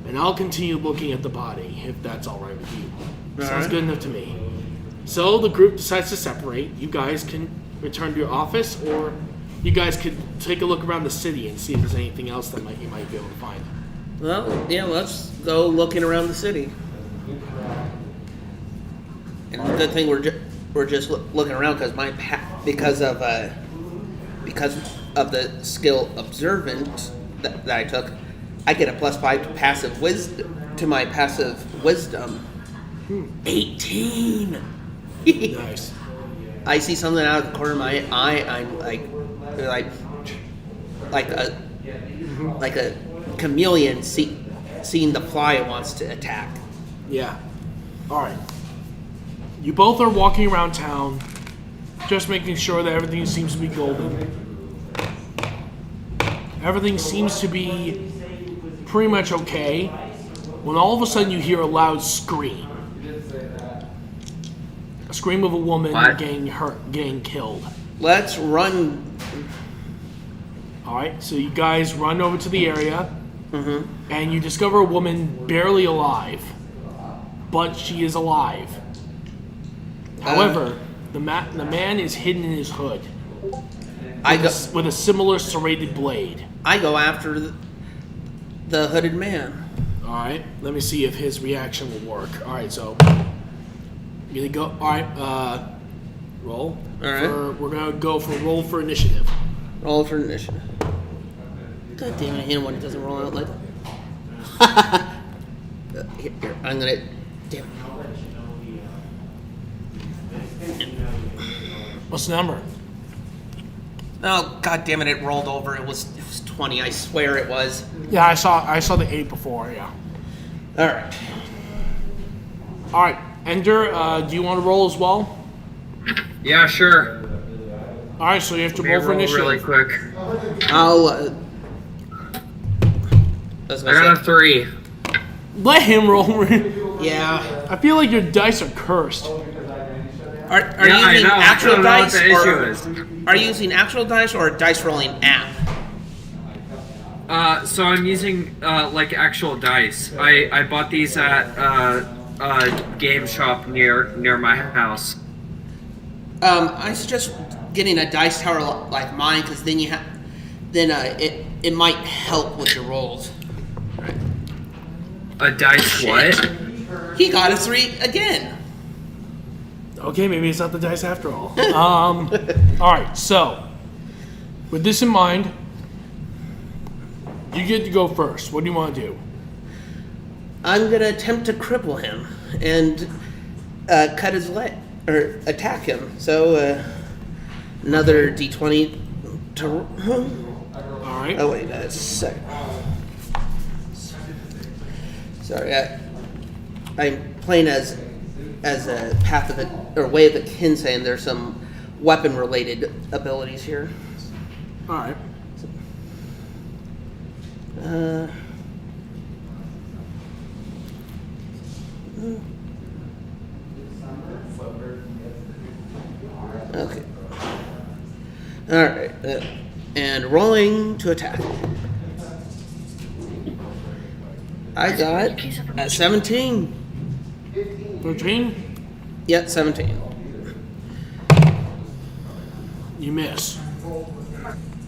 And I'll continue looking at the body, if that's alright with you. Sounds good enough to me. So the group decides to separate. You guys can return to your office, or you guys could take a look around the city and see if there's anything else that you might be able to find. Well, yeah, let's go looking around the city. And the good thing we're just looking around because of the skill observant that I took, I get a +5 to passive wisdom to my passive wisdom. 18. Nice. I see something out of the corner of my eye. I'm like a chameleon seeing the fly it wants to attack. Yeah. All right. You both are walking around town, just making sure that everything seems to be golden. Everything seems to be pretty much okay, when all of a sudden you hear a loud scream. A scream of a woman getting killed. Let's run. All right, so you guys run over to the area, Mm-hmm. and you discover a woman barely alive, but she is alive. However, the man is hidden in his hood with a similar serrated blade. I go after the hooded man. All right, let me see if his reaction will work. All right, so you gonna go. All right, roll. All right. We're gonna go for roll for initiative. Roll for initiative. God damn it, I hate when it doesn't roll out like that. Here, I'm gonna. Damn it. What's the number? Oh, god damn it, it rolled over. It was 20, I swear it was. Yeah, I saw the 8 before. Yeah. Alright. All right, Ender, do you want to roll as well? Yeah, sure. All right, so you have to Let me roll for initiative. really quick. I'll, I got a 3. Let him roll. yeah. I feel like your dice are cursed. Are Yeah, you I using know. I actual don't know what dice the issue or is. are you using actual dice or a dice rolling app? So I'm using like actual dice. I bought these at a game shop near my house. I suggest getting a dice tower like mine because then it might help with your rolls. A dice what? He got a 3 again. Okay, maybe it's not the dice after all. All right, so with this in mind, you get to go first. What do you want to do? I'm gonna attempt to cripple him and cut his leg or attack him. So another D20 to. All right. Oh wait, a sec. Sorry, I'm playing as a path of it or way of the Kinsey, and there's some weapon related abilities here. All right. Okay. All right, and rolling to attack. I got a 17. 13. Yep, 17. You miss.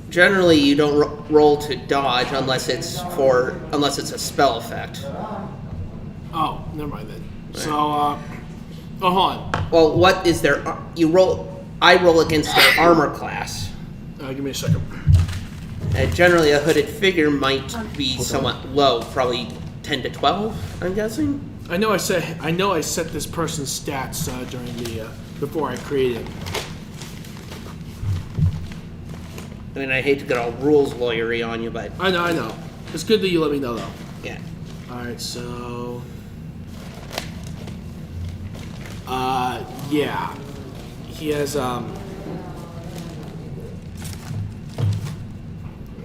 Generally, you don't roll to dodge unless it's a spell effect. Oh, never mind then. So, oh, hold on. Well, what is their you roll? I roll against their armor class. Give me a second. Generally, a hooded figure might be somewhat low, probably 10 to 12. I'm guessing. I know I set this person's stats during the before I created it. I mean, I hate to get all rules lawyery on you, but I know. It's good that you let me know though. yeah. All right, so yeah, he has I'm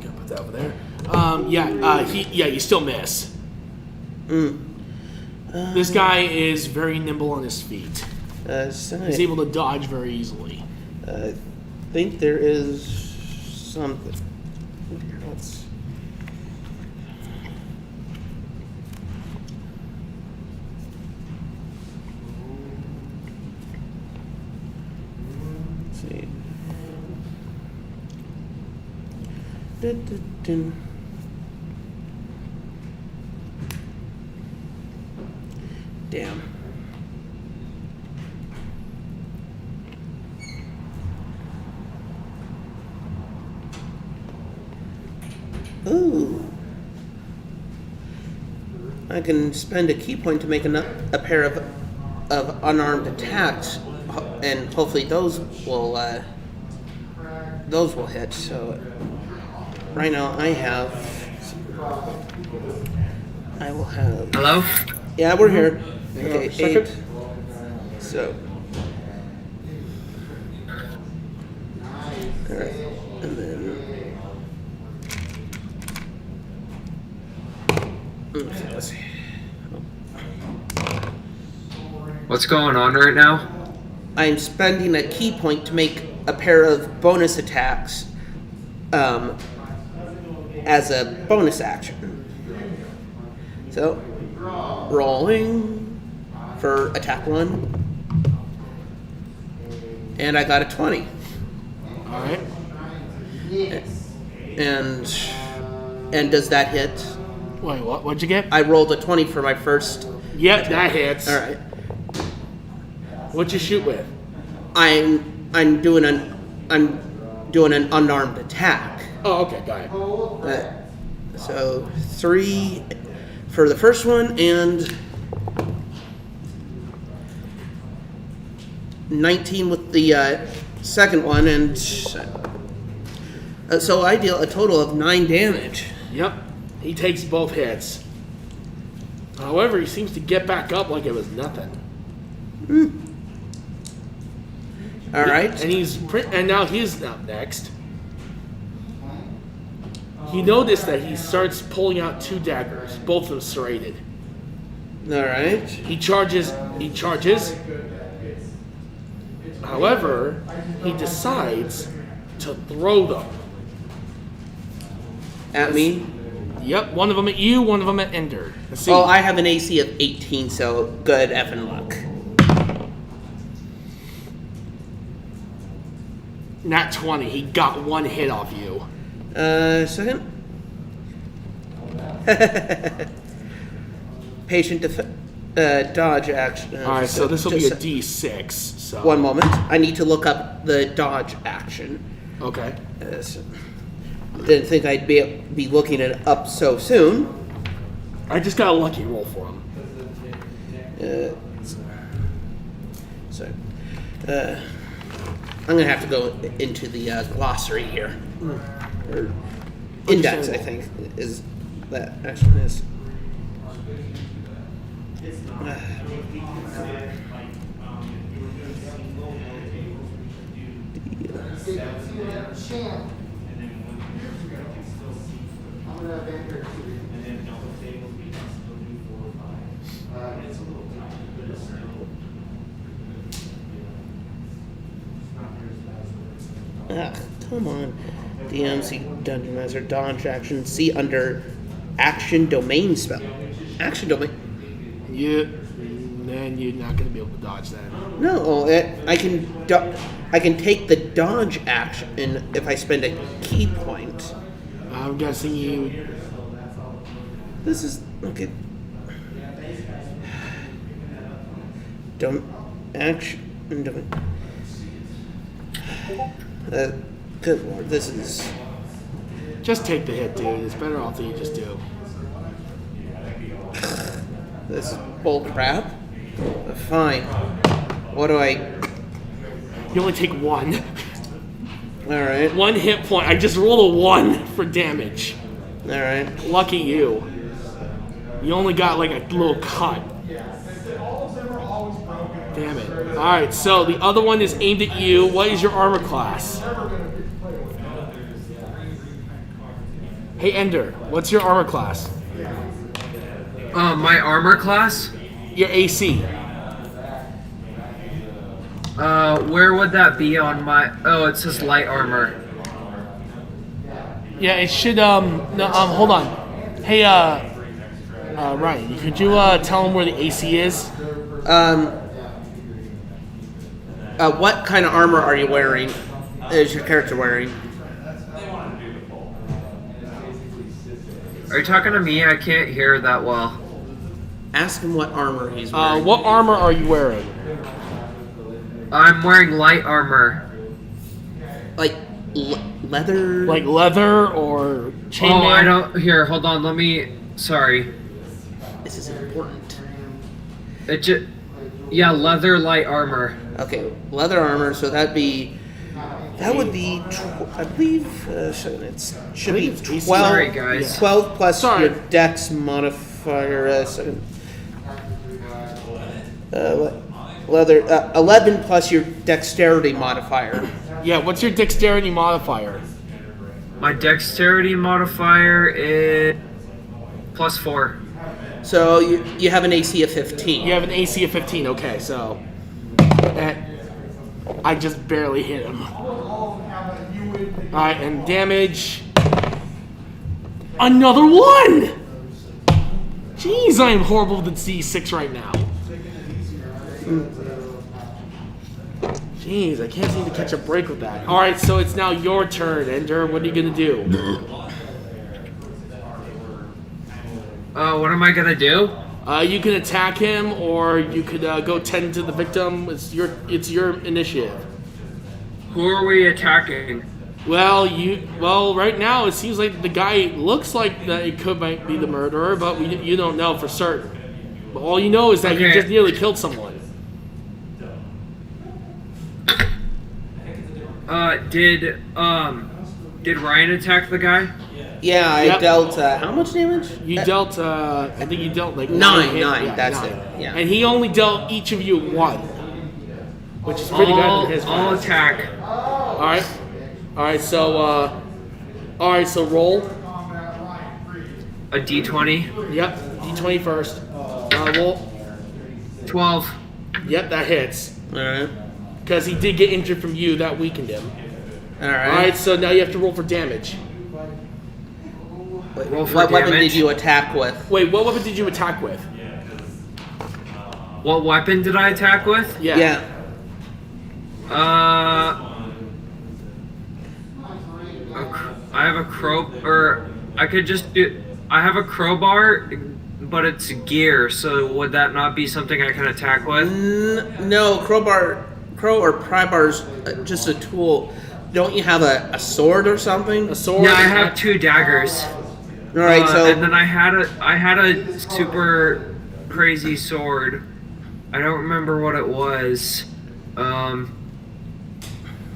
gonna put that over there. You still miss. This guy is very nimble on his feet. He's able to dodge very easily. I think there is something. Let's see. Damn. Ooh. I can spend a key point to make a pair of unarmed attacks, and hopefully those will hit. So right now I will have. Hello? Yeah, we're here. Hang on Okay, a second. 8. So. Alright, and then. Okay, let's see. What's going on right now? I'm spending a key point to make a pair of bonus attacks as a bonus action. So, rolling for attack 1. And I got a 20. Alright. And does that hit? Wait, what'd you get? I rolled a 20 for my first. Yep, that hits. Alright. What'd you shoot with? I'm doing an unarmed attack. Oh, okay, got it. So 3 for the first one and 19 with the second one, and so I deal a total of 9 damage. Yep, he takes both hits. However, he seems to get back up like it was nothing. All right. And now he's up next. You notice that he starts pulling out 2 daggers, both of them serrated. All right. He charges. However, he decides to throw them. At me. Yep, one of them at you, one of them at Ender. Let's see. Oh, I have an AC of 18, so good effing luck. Nat 20. He got 1 hit off you. Second. Patient dodge action. All right, so this will be a just D6. So one moment. I need to look up the dodge action. Okay. Didn't think I'd be looking it up so soon. I just got a lucky roll for him. I'm gonna have to go into the glossary here, or index. I think is that action is. Come on. DMC Dungeon Master dodge action. See under action domain spell. Action domain. Yeah. Then you're not going to be able to dodge that. No, I can take the dodge action if I spend a key point. I'm guessing you. This is okay. Don't action domain. Good lord, this is. Just take the hit, dude. It's better off that you just do. This is bull crap. Fine. What do I? You only take 1. All right. 1 hit point. I just rolled a 1 for damage. All right. Lucky you. You only got like a little cut. Damn it. Alright, so the other one is aimed at you. What is your armor class? Hey Ender, what's your armor class? My armor class? Your AC. Where would that be on my... Oh, it says light armor. Yeah, it should, no, hold on. Hey, Ryan, could you, tell him where the AC is? What kind of armor are you wearing? Is your character wearing? Are you talking to me? I can't hear that well. Ask him what armor he's wearing. What armor are you wearing? I'm wearing light armor. Like leather. Like leather or chainmail? Oh, I don't. Here, hold on. Let me. Sorry. This is important. Yeah, leather light armor. Okay, leather armor. So that would be, I believe, it should be 12. Sorry, guys. 12 plus Sorry. your dex modifier. Leather. 11 plus your dexterity modifier. Yeah, what's your dexterity modifier? My dexterity modifier is +4. So you have an AC of 15. You have an AC of 15, okay, so I just barely hit him. Alright, and damage. Another one! Jeez, I am horrible with D6 right now. Jeez, I can't seem to catch a break with that. Alright, so it's now your turn, Ender. What are you gonna do? What am I gonna do? You can attack him, or you could go tend to the victim. It's your initiative. Who are we attacking? Well, right now it seems like the guy looks like that it might be the murderer, but you don't know for certain. But all you know is that you Okay. just nearly killed someone. Did Ryan attack the guy? Yeah, I Yep. dealt how much damage? You dealt, I think you dealt like Nine, one hit. nine, Yeah, that's nine. it, yeah. And he only dealt each of you one, which is pretty good in his I'll class. attack. All right. So roll. A D20. Yep, D20 first. Roll. 12. Yep, that hits. All right. Because he did get injured from you, that weakened him. All right. Alright, so now you have to roll for damage. Roll for What weapon damage. did you attack with? Wait, what weapon did you attack with? What weapon did I attack with? Yeah. I have a I could just do. I have a crowbar, but it's gear. So would that not be something I can attack with? No, crow or pry bar's just a tool. Don't you have a sword or something? A sword? Yeah, I have 2 daggers. All right, so and then I had a super crazy sword. I don't remember what it was.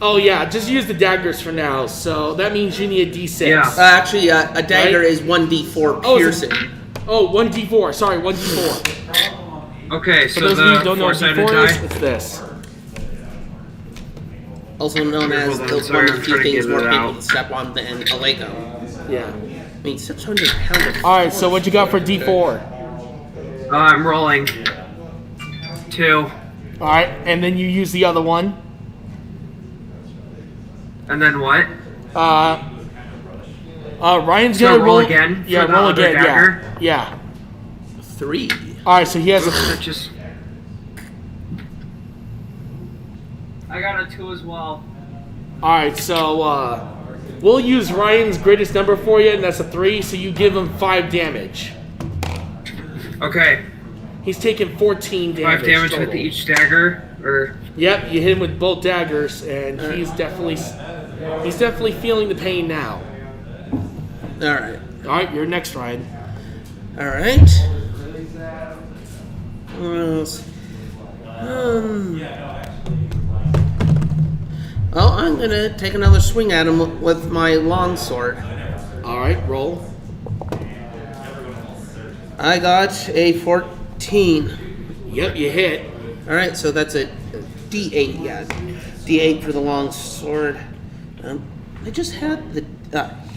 Oh yeah, just use the daggers for now. So that means you need a D6. Yeah. actually, a dagger Right? is 1d4 Oh, piercing. Oh, 1d4. Sorry, 1d4. Okay, For so those of you who the don't know what 4-sided D4 is, die. it's this. Also known as Hold on, the sorry, one of I'm the few trying to things get more it people out. can step on than a Lego. Yeah. I mean, 600 pounds. Alright, so what you got for D4? I'm rolling. 2, Alright, and then you use the other one. and then what? Ryan's So gonna roll again for Yeah, the roll other again. dagger? Yeah. 3. Alright, so he has a. That just. I got a 2 as well. Alright, so we'll use Ryan's greatest number for you, and that's a 3, so you give him 5 damage. Okay, He's taking 14 damage. 5 damage total. with each dagger, or Yep, you hit him with both daggers, and he's definitely feeling the pain now. All right. Alright, you're next, Ryan. All right. What else? Well, I'm gonna take another swing at him with my longsword. Alright, roll. I got a 14. Yep, you hit. All right, so that's a D8. Yeah, D8 for the longsword. I just had the.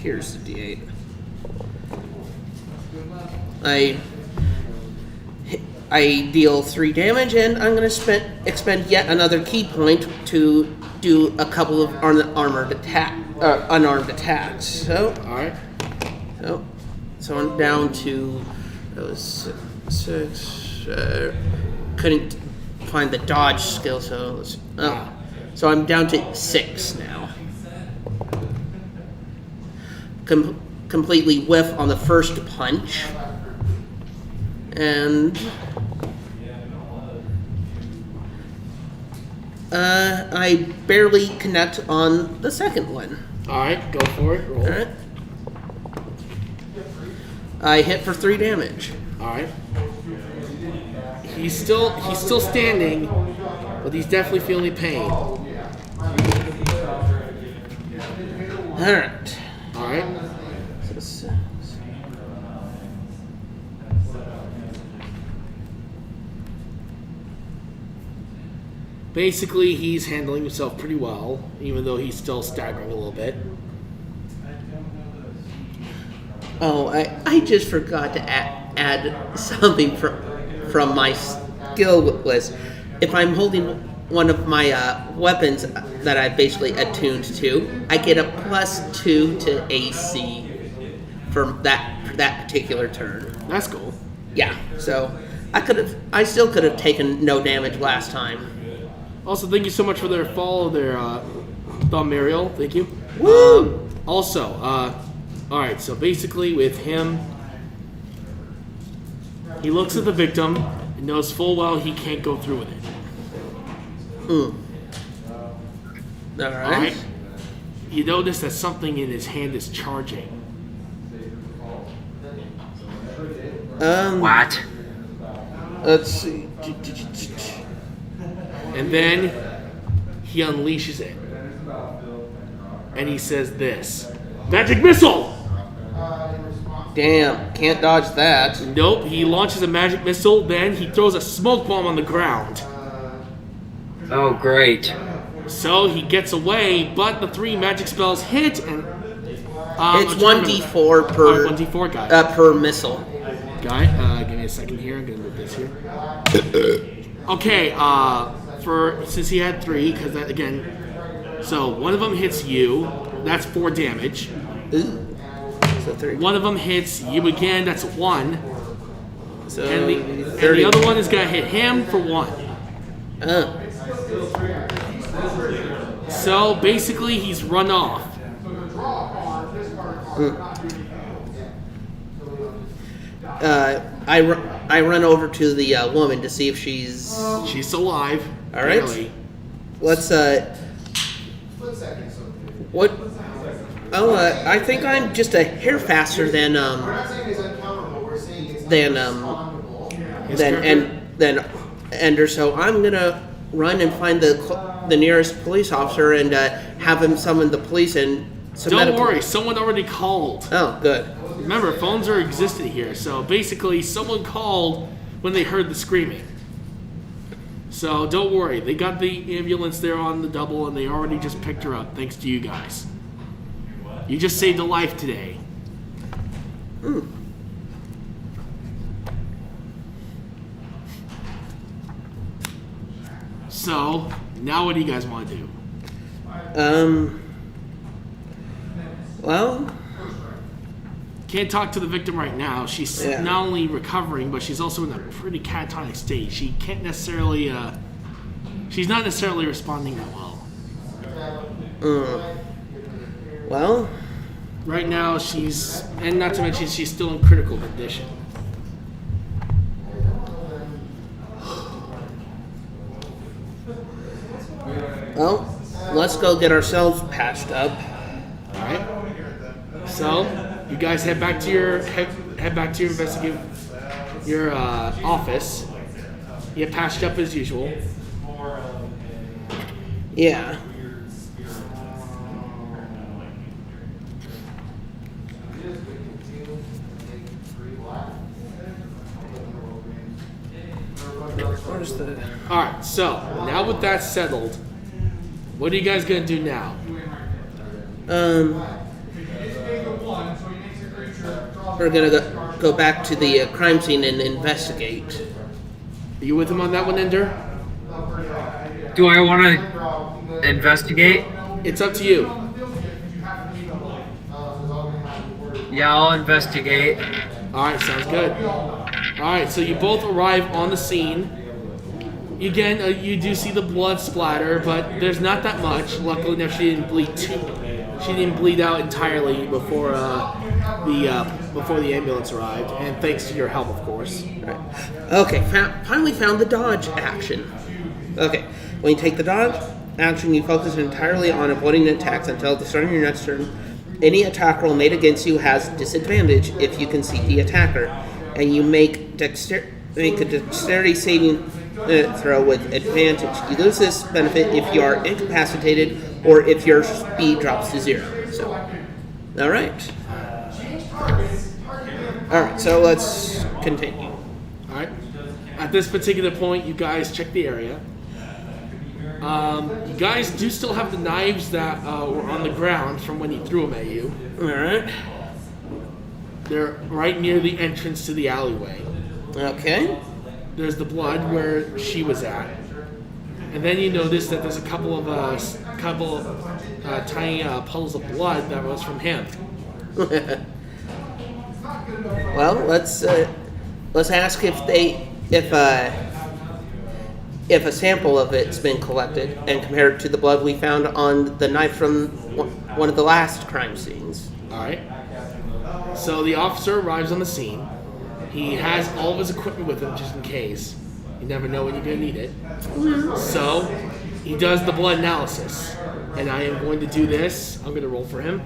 Here's the D8. I deal 3 damage, and I'm going to expend yet another key point to do a couple of unarmed attacks. So, Alright. so I'm down to that was 6. Couldn't find the dodge skill, so so I'm down to 6 now. completely whiff on the first punch. And I barely connect on the second one. Alright, go for it. Roll. Alright. I hit for 3 damage. Alright. He's still standing, but he's definitely feeling pain. Alright. Alright. Basically, he's handling himself pretty well, even though he's still staggering a little bit. Oh, I just forgot to add something from my skill list. If I'm holding one of my weapons that I basically attuned to, I get a +2 to AC for that particular turn. That's cool. Yeah, so I still could have taken no damage last time. Also, thank you so much for their follow there, Thumb Mariel. Thank you. Woo! Also, alright, so basically with him, he looks at the victim and knows full well he can't go through with it. Alright. You notice that something in his hand is charging. What? Let's see. And then he unleashes it. And he says this. Magic missile! Damn, can't dodge that. Nope, he launches a magic missile, then he throws a smoke bomb on the ground. Oh, great. So he gets away, but the 3 magic spells hit, and It's 1d4 per 1d4 guy. per missile. Give me a second here. I'm gonna move this here. Okay, since he had 3, because that again, so one of them hits you. That's 4 damage. Ooh. So 3. One of them hits you again. That's 1. So And the other one is gonna hit him for 1. So basically, he's run off. I run over to the woman to see if she's. She's alive. All right. Barely. Let's What? Oh, I think I'm just a hair faster than Ender. So I'm gonna run and find the nearest police officer and have him summon the police and. Don't worry, someone already called. Oh, good. Remember, phones are existent here, so basically someone called when they heard the screaming. So don't worry, they got the ambulance there on the double and they already just picked her up, thanks to you guys. You just saved a life today. So, now what do you guys want to do? Well, Can't talk to the victim right now. She's Yeah. not only recovering, but she's also in a pretty catatonic state. She can't necessarily, she's not necessarily responding that well. well, Right now, and not to mention, she's still in critical condition. let's go get ourselves patched up. All right. So, you guys head back to your office. You get patched up as usual. Yeah. Where's the? All right. So now with that settled, what are you guys gonna do now? We're gonna go back to the crime scene and investigate. Are you with him on that one, Ender? Do I want to investigate? It's up to you. Yeah, I'll investigate. All right, sounds good. All right, so you both arrive on the scene. Again, you do see the blood splatter, but there's not that much. Luckily enough, she didn't bleed out entirely before before the ambulance arrived, and thanks to your help, of course. Right. Okay, finally found the dodge action. Okay, when you take the dodge action, you focus entirely on avoiding attacks until the start of your next turn. Any attack roll made against you has disadvantage if you can see the attacker, and you make a dexterity saving throw with advantage. You lose this benefit if you are incapacitated or if your speed drops to 0. So, all right. All right. So let's continue. All right. At this particular point, you guys check the area. You guys do still have the knives that were on the ground from when he threw them at you. All right. They're right near the entrance to the alleyway. Okay. There's the blood where she was at, and then you notice that there's a couple of tiny puddles of blood that was from him. Well, let's ask if a sample of it's been collected and compared to the blood we found on the knife from one of the last crime scenes. All right. So the officer arrives on the scene. He has all of his equipment with him just in case. You never know when you're going to need it. So he does the blood analysis. And I am going to do this. I'm going to roll for him.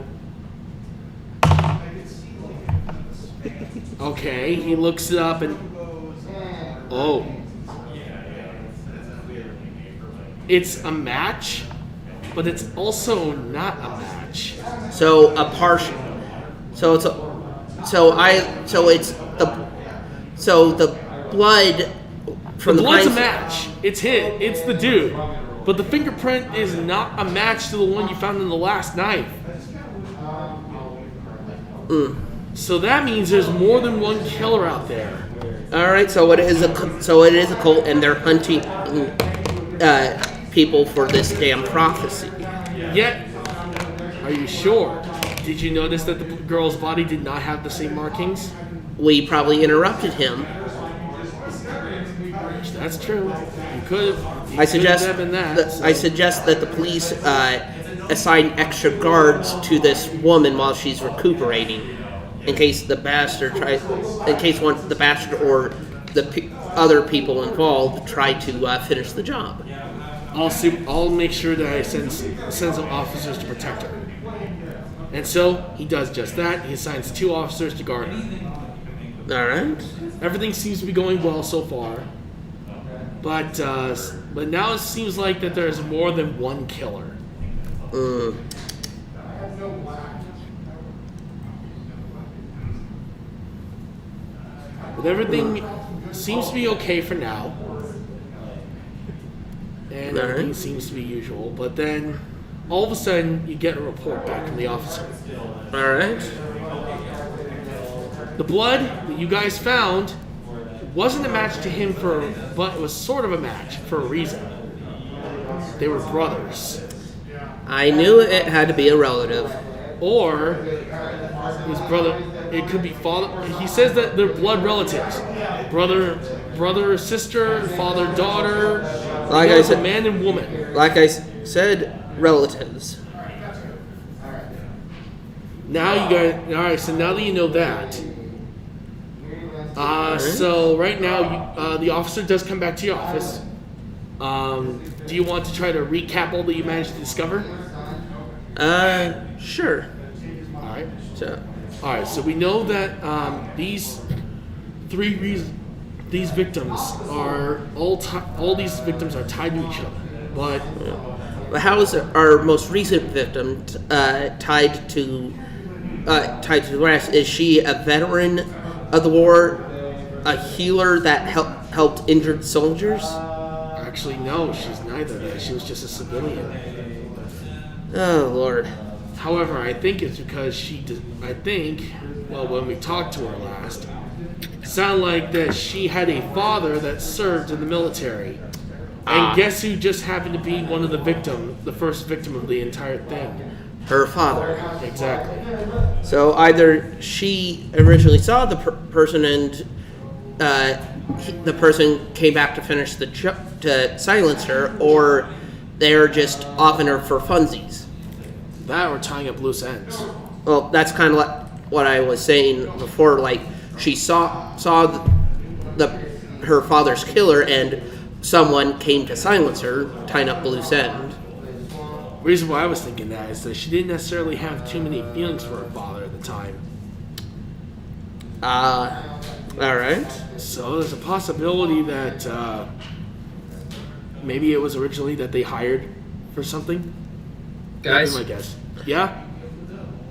Okay, he looks it up and... Oh. It's a match, but it's also not a match. So a partial. So the blood from The blood's a crime- match. It's him. It's the dude. But the fingerprint is not a match to the one you found in the last knife. So that means there's more than one killer out there. All right. So it is a cult, and they're hunting people for this damn prophecy. Yet, are you sure? Did you notice that the girl's body did not have the same markings? We probably interrupted him. That's true. You could have. I suggest been that. I suggest that the police assign extra guards to this woman while she's recuperating, in case the bastard or the other people involved try to finish the job. I'll make sure that I send some officers to protect her. And so he does just that. He assigns 2 officers to guard her. All right. Everything seems to be going well so far, but now it seems like that there's more than one killer. But everything seems to be okay for now, and everything seems to be usual. But then, all of a sudden, you get a report back from the officer. All right. The blood that you guys found wasn't a match to him but it was sort of a match for a reason. They were brothers. I knew it had to be a relative. Or his brother, it could be father. He says that they're blood relatives. Brother, sister, father, daughter. Like I said, man and woman. Like I said, relatives. Now you guys, all right. So now that you know that, so right now the officer does come back to your office. Do you want to try to recap all that you managed to discover? Sure. All right. So, All right. So we know that these victims are all these victims are tied to each other, but how is our most recent victim tied to the rest? Is she a veteran of the war, a healer that helped injured soldiers? actually no, she's neither. She was just a civilian. Oh Lord. However, I think it's because when we talked to her last, it sounded like that she had a father that served in the military. And guess who just happened to be one of the first victim of the entire thing? Her father. Exactly. So either she originally saw the person and the person came back to finish to silence her, or they're just offing her for funsies. That or tying up loose ends. Well, that's kind of what I was saying before. Like she saw her father's killer, and someone came to silence her, tying up the loose end. The reason why I was thinking that is that she didn't necessarily have too many feelings for her father at the time. All right. So there's a possibility that maybe it was originally that they hired for something. Guys, That'd be my guess. Yeah.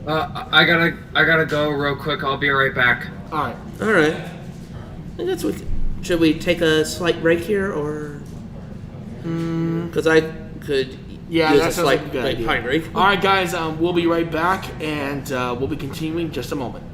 I gotta go real quick. I'll be right back. All right. All right. I guess should we take a slight break here, or? Because I could Yeah, use that a sounds like a slight good idea. pie break. All right, guys. We'll be right back, and we'll be continuing in just a moment.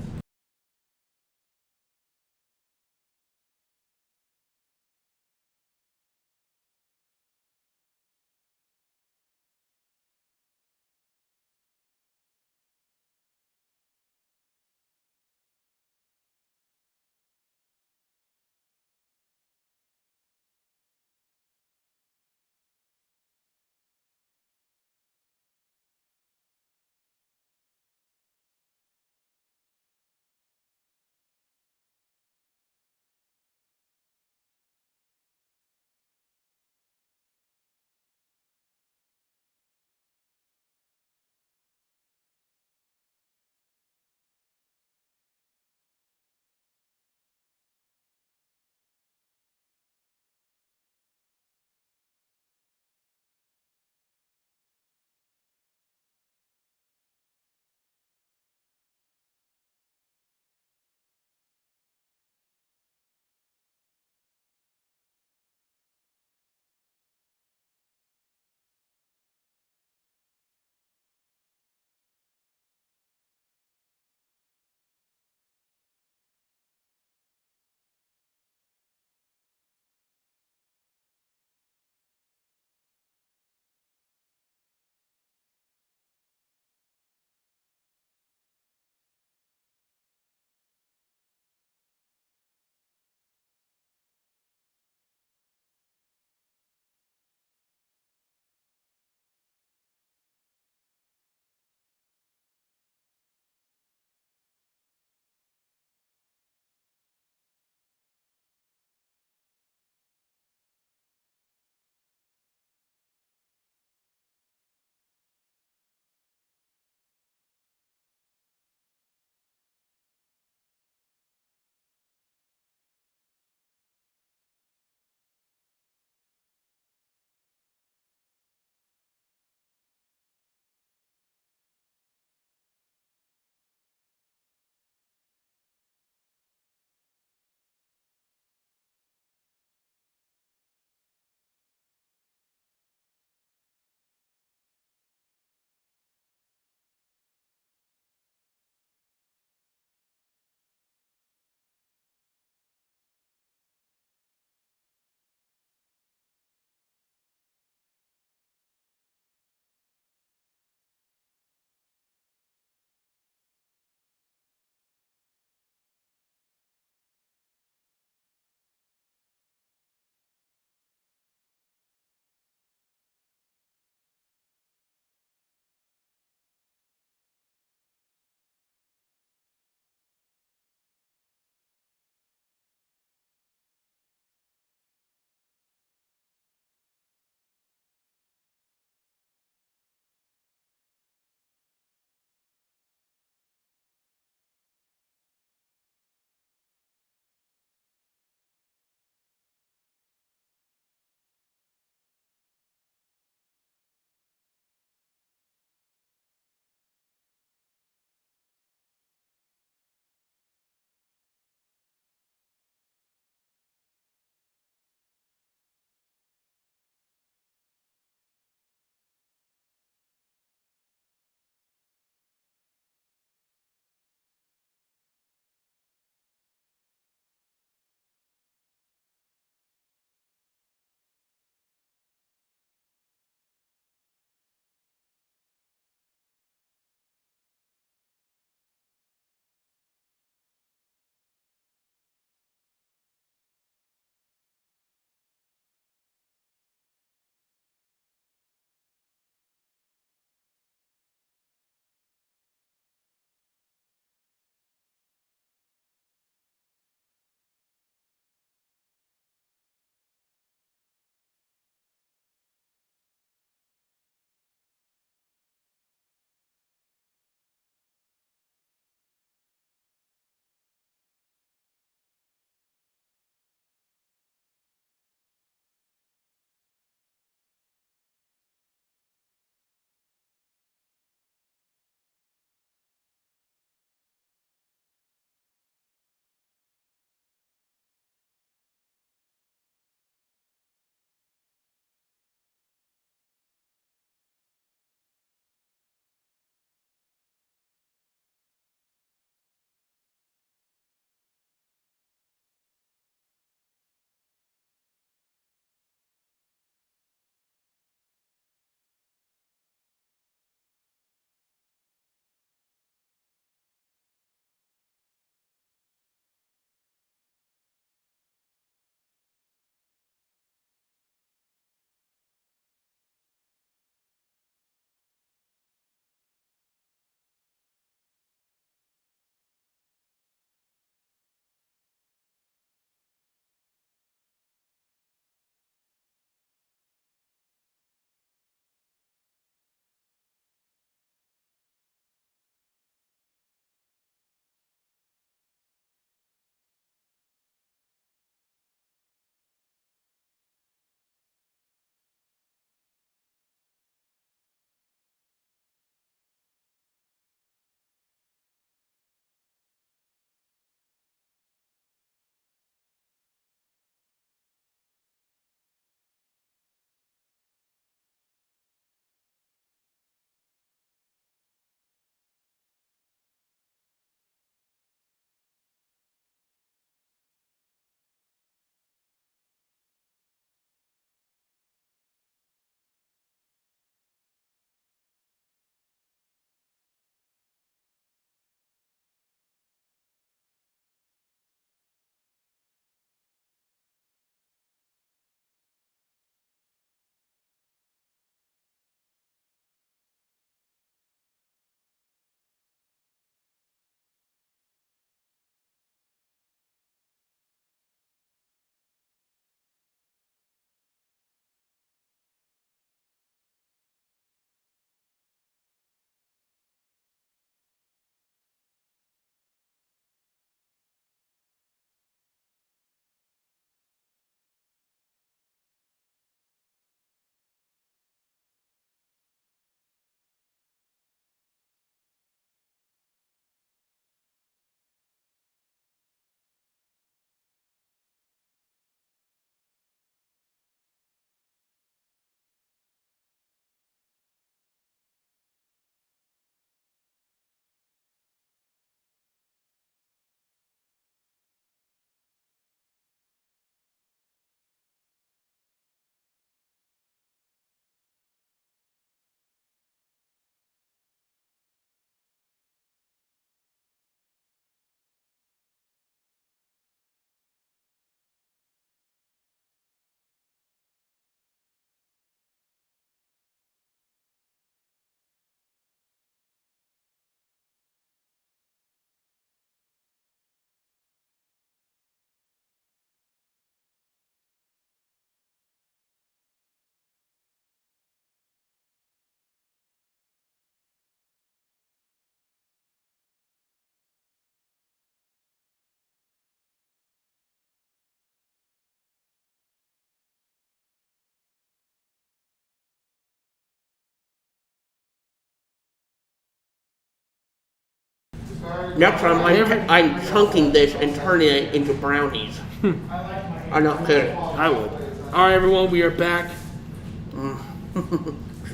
Next time, I'm chunking this and turning it into brownies. I'm not kidding. I would. All right, everyone, we are back.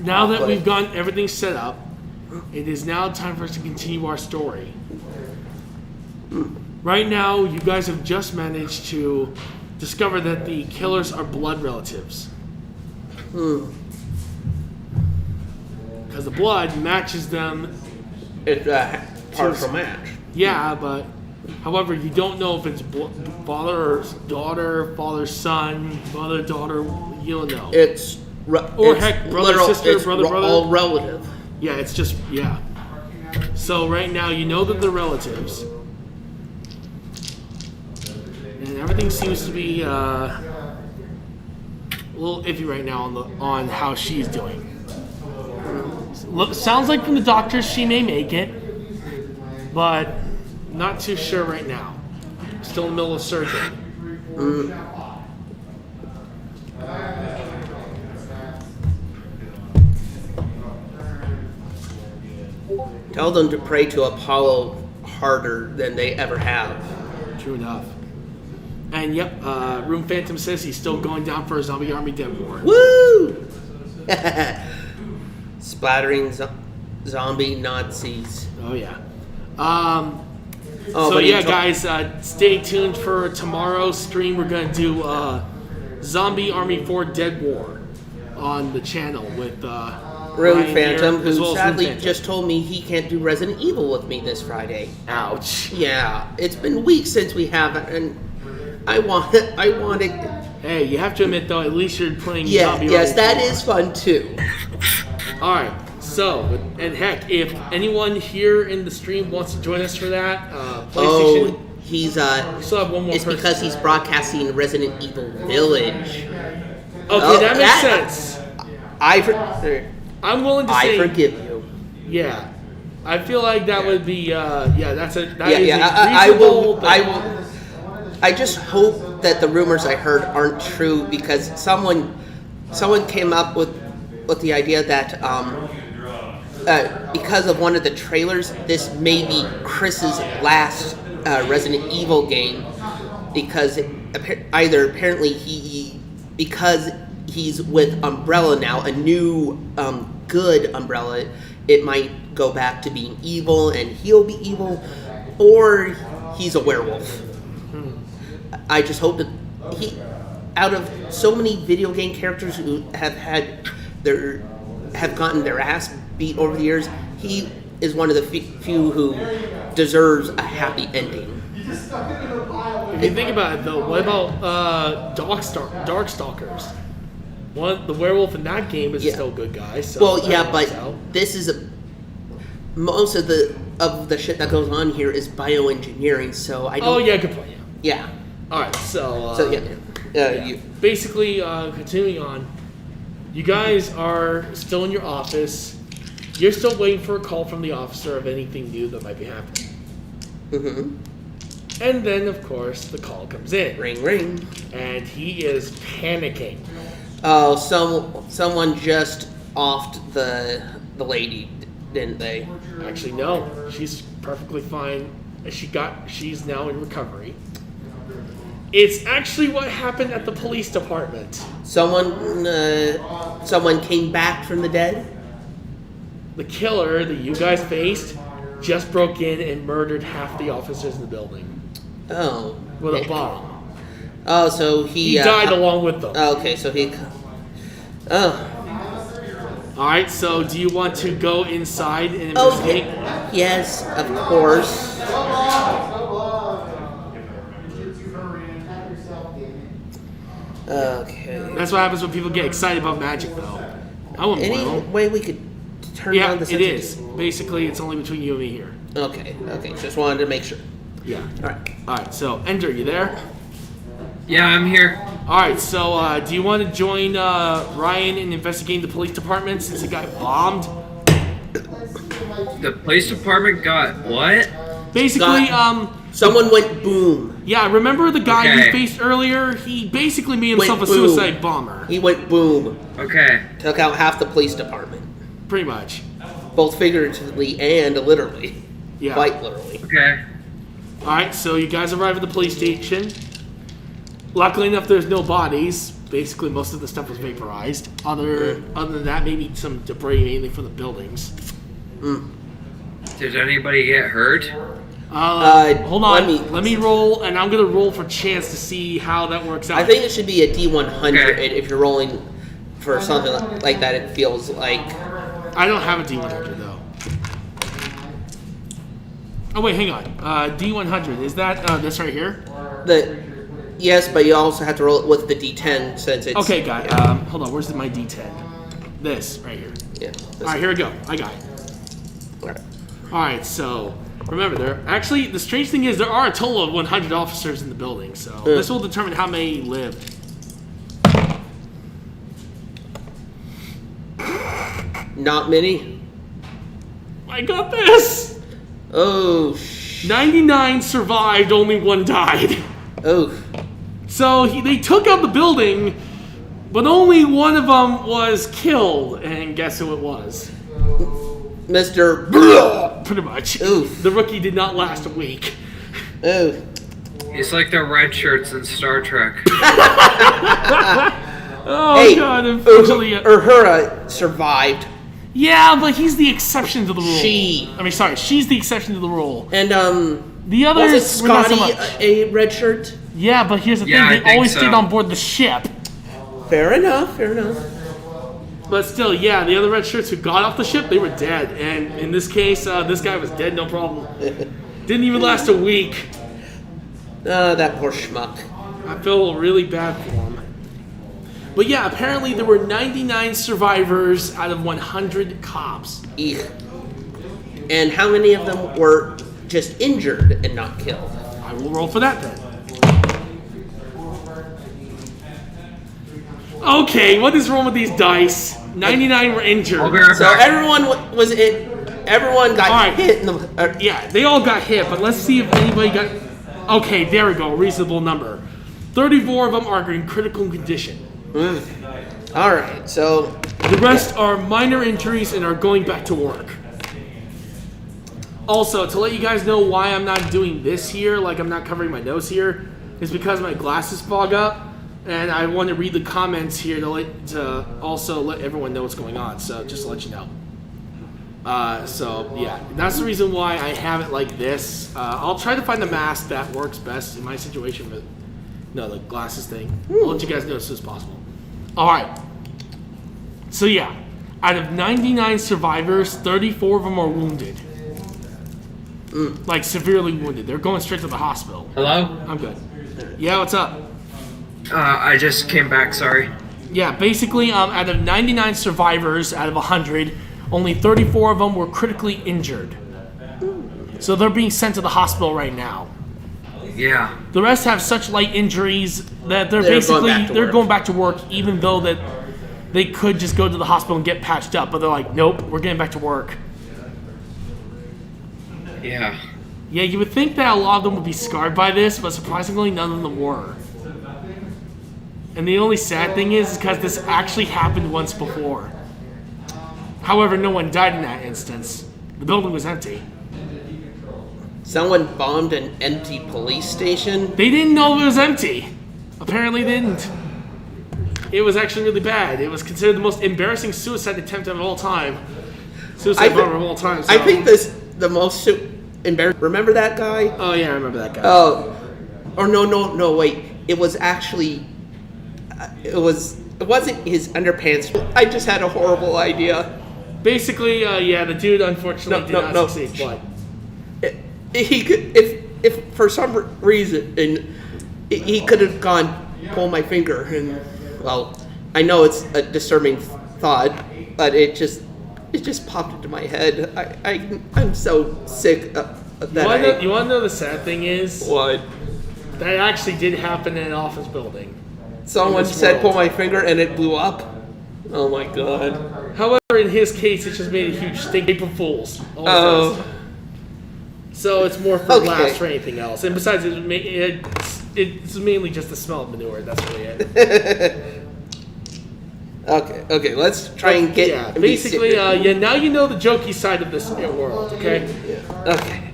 Now that we've gotten everything set up, it is now time for us to continue our story. Right now, you guys have just managed to discover that the killers are blood relatives. Because the blood matches them. It's a partial match. Yeah, but however, you don't know if it's father or daughter, father, son, mother, daughter. You don't know. It's Or heck, brother, sister, brother, brother. All relative. Yeah, it's just, yeah. So right now, you know that they're relatives. And everything seems to be a little iffy right now on how she's doing. Sounds like from the doctors she may make it, but not too sure right now. Still in the middle of surgery. Tell them to pray to Apollo harder than they ever have. True enough. And yep, Room Phantom says he's still going down for a zombie army dead war. Woo! Splattering zombie Nazis. Oh yeah. Oh, So but yeah, guys, stay tuned for tomorrow's stream. We're gonna do Zombie Army 4 Dead War on the channel with Room Ryan Phantom, here, as who well as sadly Room Phantom. just told me he can't do Resident Evil with me this Friday. Ouch. Yeah, it's been weeks since we haven't, and I want it. Hey, you have to admit though, at least you're playing Yeah, Zombie yes, Army that 4. is fun too. All right. So, and heck, if anyone here in the stream wants to join us for that, PlayStation. Oh, he's We still have one more It's person. because he's broadcasting Resident Evil Village. Okay, that makes sense. I I'm willing to say. forgive you. Yeah, I feel like that would be. That is I reasonable, will. but- I just hope that the rumors I heard aren't true, because someone came up with the idea that because of one of the trailers, this may be Chris's last Resident Evil game, because apparently because he's with Umbrella now, a new good Umbrella, it might go back to being evil and he'll be evil, or he's a werewolf. I just hope that out of so many video game characters who have gotten their ass beat over the years, he is one of the few who deserves a happy ending. If you think about it, though, what about Darkstalkers? The werewolf in that game is still a good guy. So Well, yeah, that but works out. this is most of the shit that goes on here is bioengineering. So I don't. Oh yeah, good point. Yeah. Yeah. All right, so So yeah. basically, continuing on, you guys are still in your office. You're still waiting for a call from the officer of anything new that might be happening. Mm-hmm. And then, of course, the call comes in, Ring, ring. and he is panicking. Oh, someone just offed the lady, didn't they? Actually, no, she's perfectly fine. She's now in recovery. It's actually what happened at the police department. Someone came back from the dead. The killer that you guys faced just broke in and murdered half the officers in the building Oh. with a bomb. Oh, so he He died along with them. Okay, so he. Oh. All right, so do you want to go inside and Oh, investigate? yes, of course. Okay. That's what happens when people get excited about magic, though. I wouldn't Any blame them. way we could turn Yeah, down the it is. sensitivity? Basically, it's only between you and me here. Okay, just wanted to make sure. Yeah. Alright. All right, so Ender, you there? Yeah, I'm here. All right, so do you want to join Ryan in investigating the police department since he got bombed? The police department got what? Basically, Someone went boom. yeah, remember the guy you Okay. faced earlier? He basically made himself a Went boom. suicide bomber, He went boom. Okay. Took out half the police department. pretty much. Both figuratively and literally. Yeah. Quite literally. Okay. All right, so you guys arrive at the police station. Luckily enough, there's no bodies. Basically, most of the stuff was vaporized. Other than that, maybe some debris, mainly from the buildings. Did anybody get hurt? Hold on. let me- roll, and I'm gonna roll for chance to see how that works out. I think it should be a D100 Okay. if you're rolling for something like that. It feels like I don't have a D100 though. Oh wait, hang on. D100 is that this right here? yes, but you also have to roll it with the D10 since it's Okay, guy. Hold on. Where's my D10? This right here. Yeah. All right, here we go. I got it. Alright. All right, so remember, the strange thing is there are a total of 100 officers in the building, so this will determine how many lived. Not many. I got this. Oh. 99 survived, only 1 died. Oh. So they took out the building, but only one of them was killed, and guess who it was? Mr. Pretty much. Oof. The rookie did not last a week. Oh. He's like the red shirts in Star Trek. Oh Hey, god, unfortunately. Uhura survived. Yeah, but he's the exception to the rule. She's the exception to the rule. And The was it others were not so Scotty much. a red shirt? Yeah, but here's the Yeah, I thing, they think always so. stayed on board the ship. Fair enough. Fair enough. But still, yeah, the other red shirts who got off the ship, they were dead. And in this case, this guy was dead, no problem. Didn't even last a week. That poor schmuck. I feel really bad for him. But yeah, apparently there were 99 survivors out of 100 cops. Eek. And how many of them were just injured and not killed? I will roll for that then. Okay, what is wrong with these dice? 99 were injured. I'll be right So back. everyone was it. Everyone got Alright. hit in the. Yeah, they all got hit, but let's see if anybody got... Okay, there we go, reasonable number. 34 of them are in critical condition. All right. So The rest are minor injuries and are going back to work. Also, to let you guys know why I'm not doing this here, like I'm not covering my nose here, is because my glasses fog up, and I want to read the comments here to also let everyone know what's going on, so just to let you know. So, yeah, that's the reason why I have it like this. I'll try to find the mask that works best in my situation, but no, the glasses thing. I'll let you guys know as soon as possible. Alright. So, yeah, out of 99 survivors, 34 of them are wounded. Like, severely wounded. They're going straight to the hospital. Hello? I'm good. Yeah, what's up? I just came back, sorry. Yeah, basically, out of 99 survivors out of 100, only 34 of them were critically injured. So they're being sent to the hospital right now. Yeah. The rest have such light injuries that they're They're basically going back to work. going back to work, even though that they could just go to the hospital and get patched up. But they're like, nope, we're getting back to work. Yeah. Yeah, you would think that a lot of them would be scarred by this, but surprisingly, none of them were. And the only sad thing is because this actually happened once before. However, no one died in that instance. The building was empty. someone bombed an empty police station. They didn't know it was empty. Apparently they didn't. It was actually really bad. It was considered the most embarrassing suicide attempt of all time. Suicide bomber of all time. So. I think the most embarrassing. Remember that guy? Oh yeah, I remember that guy. Oh, or no, wait. It was actually, it wasn't his underpants. I just had a horrible idea. Basically, yeah, the dude unfortunately did not succeed. But He could, if for some reason, he could have gone, pull my finger, and well, I know it's a disturbing thought, but it just popped into my head. I'm so sick of that. you want to know the sad thing is? What? That actually did happen in an office building. Someone In this said, world. pull my finger, and it blew up. Oh my god. However, in his case, it just made a huge stink. April Fools. All it Oh. does. So it's more for Okay. laughs or anything else. And besides, it's mainly just the smell of manure. That's really it. Okay, let's try and get. Yeah, and be basically, serious. yeah. Now you know the jokey side of this world. Okay. Okay.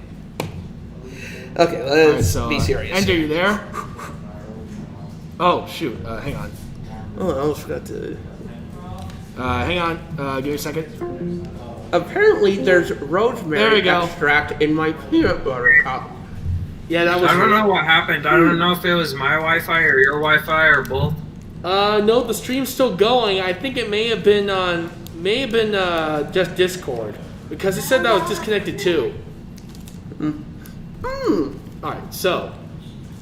Okay, Alright, let's so, be serious. Ender, you there? Oh, shoot. Hang on. Oh, I almost forgot to. Hang on. Give me a second. Apparently, there's There we rosemary go. extract in my peanut butter cup. Yeah, that was. I don't know what happened. I don't know if it was my Wi-Fi or your Wi-Fi or both. No, the stream's still going. I think it may have been just Discord because it said that was disconnected too. All right, so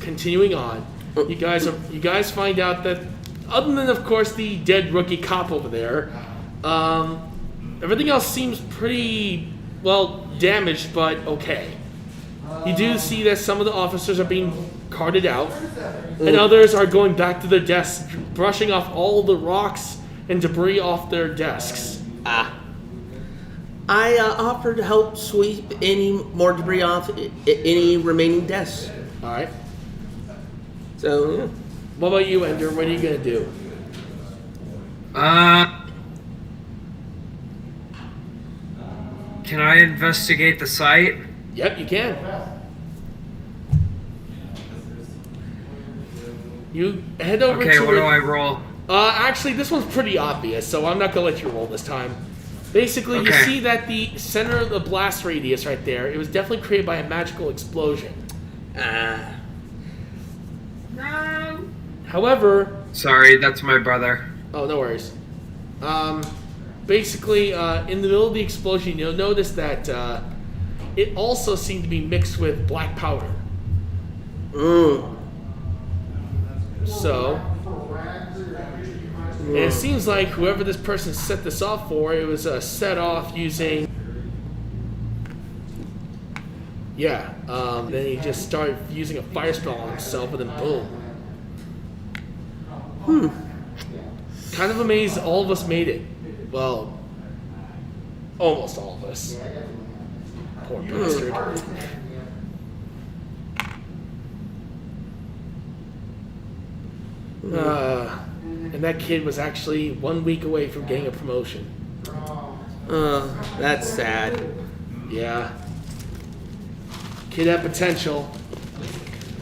continuing on, you guys find out that other than of course the dead rookie cop over there, everything else seems pretty well damaged, but okay. You do see that some of the officers are being carted out, and others are going back to their desks, brushing off all the rocks and debris off their desks. I offered to help sweep any more debris off any remaining desks. All right. So, yeah. What about you, Ender? What are you gonna do? Can I investigate the site? Yep, you can. You head over Okay, to what do I roll? Actually, this one's pretty obvious, so I'm not gonna let you roll this time. Basically, you Okay. see that the center of the blast radius right there, it was definitely created by a magical explosion. However, Sorry, that's my brother. oh, no worries. Basically, in the middle of the explosion, you'll notice that it also seemed to be mixed with black powder. So, and it seems like whoever this person set this off for, it was set off using. Yeah, then he just started using a fire spell on himself, and then boom. Kind of amazed all of us made it. Well, almost all of us. Poor bastard. And that kid was actually 1 week away from getting a promotion. That's sad. Yeah. Kid had potential.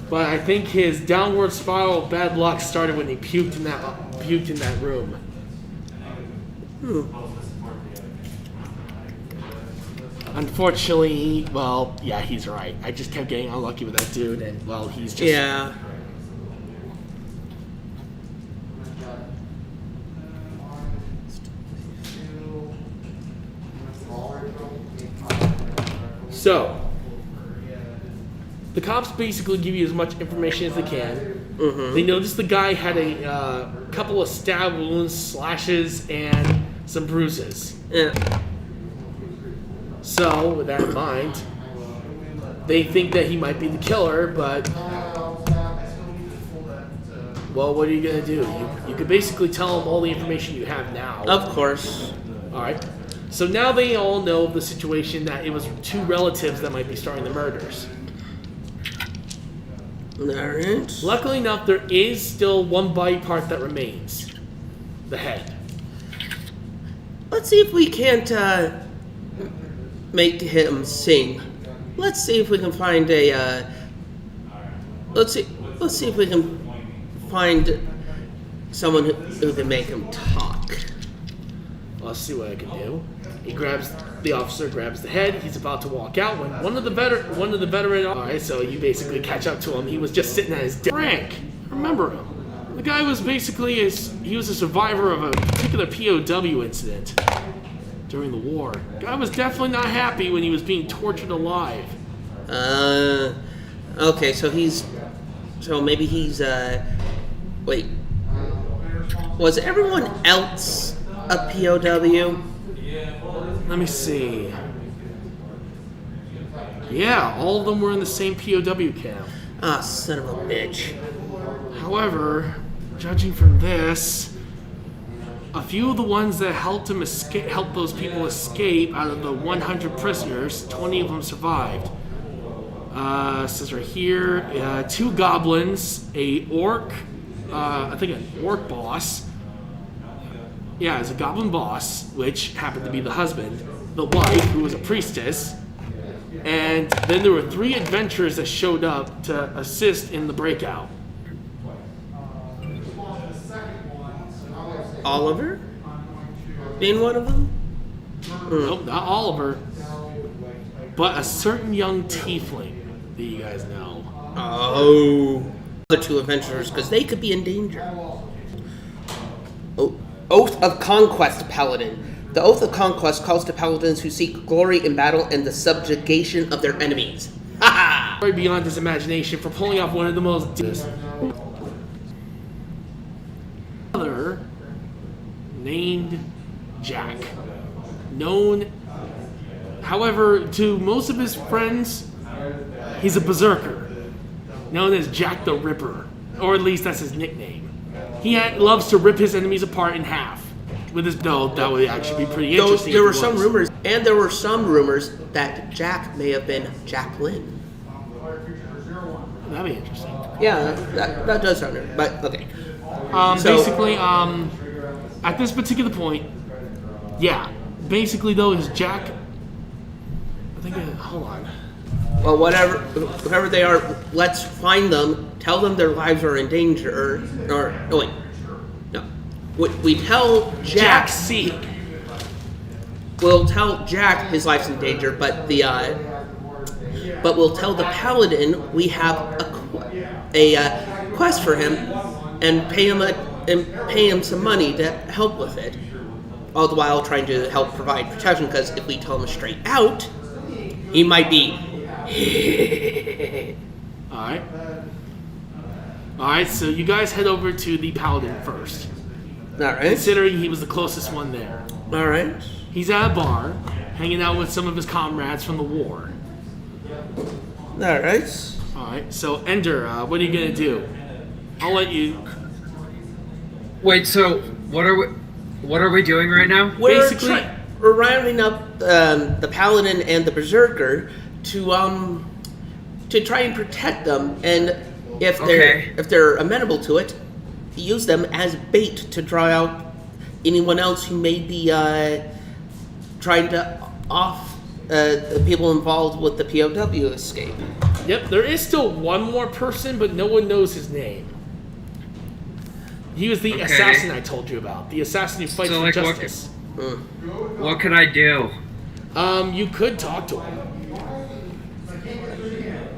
But I think his downward spiral of bad luck started when he puked in that room. Unfortunately, well, yeah, he's right. I just kept getting unlucky with that dude, and well, he's just Yeah. So, the cops basically give you as much information as they can. They noticed the guy had a couple of stab wounds, slashes, and some bruises. Yeah. So, with that in mind, they think that he might be the killer, but well, what are you gonna do? You could basically tell them all the information you have now. Of course. All right. So now they all know of the situation that it was two relatives that might be starting the murders. Alright. Luckily enough, there is still one body part that remains. The head. Let's see if we can't make him sing. Let's see if we can find a let's see if we can find someone who can make him talk. I'll see what I can do. The officer grabs the head. He's about to walk out when one of the veteran. All right, so you basically catch up to him. He was just sitting at his desk. Frank, remember him? The guy was basically he was a survivor of a particular POW incident during the war. Guy was definitely not happy when he was being tortured alive. Okay, so maybe he's wait. Was everyone else a POW? Let me see. Yeah, all of them were in the same POW camp. Ah, son of a bitch. However, judging from this, a few of the ones that helped those people escape out of the 100 prisoners, 20 of them survived. It says right here, 2 goblins, a orc, I think an orc boss. Yeah, it's a goblin boss, which happened to be the husband, the wife, who was a priestess, And then there were 3 adventurers that showed up to assist in the breakout. Oliver? Being one of them? Nope, not Oliver, but a certain young tiefling that you guys know. Oh. The 2 adventurers, because they could be in danger. Oh. Oath of Conquest Paladin. The Oath of Conquest calls to paladins who seek glory in battle and the subjugation of their enemies. Ha Very beyond his imagination for pulling off one of the most other named Jack. Known, however, to most of his friends, he's a berserker, known as Jack the Ripper, or at least that's his nickname. He loves to rip his enemies apart in half with his. No, that would actually be pretty interesting. There were some rumors, and there were some rumors that Jack may have been Jacqueline. That'd be interesting. Yeah, that does sound right. But okay. Basically, at this particular point, yeah. Basically, though, is Jack. I think. Hold on. Well, whoever they are, let's find them. Tell them their lives are in danger. Or no, wait. No. We tell Jack. C. We'll tell Jack his life's in danger, but we'll tell the paladin we have a quest for him, and pay him some money to help with it. All the while trying to help provide protection, because if we tell him straight out, he might be. Alright, so you guys head over to the Paladin first. Alright. Considering he was the closest one there. Alright. He's at a bar, hanging out with some of his comrades from the war. Alright. Alright, so Ender, what are you gonna do? I'll let you. Wait, so what are we doing right now? We're Basically- we're rounding up the paladin and the berserker to try and protect them, and if they're amenable to it, use them as bait to draw out anyone else who may be trying to off the people involved with the POW escape. Yep, there is still one more person, but no one knows his name. He was the assassin I told you about. The assassin who fights for justice. What can I do? You could talk to him.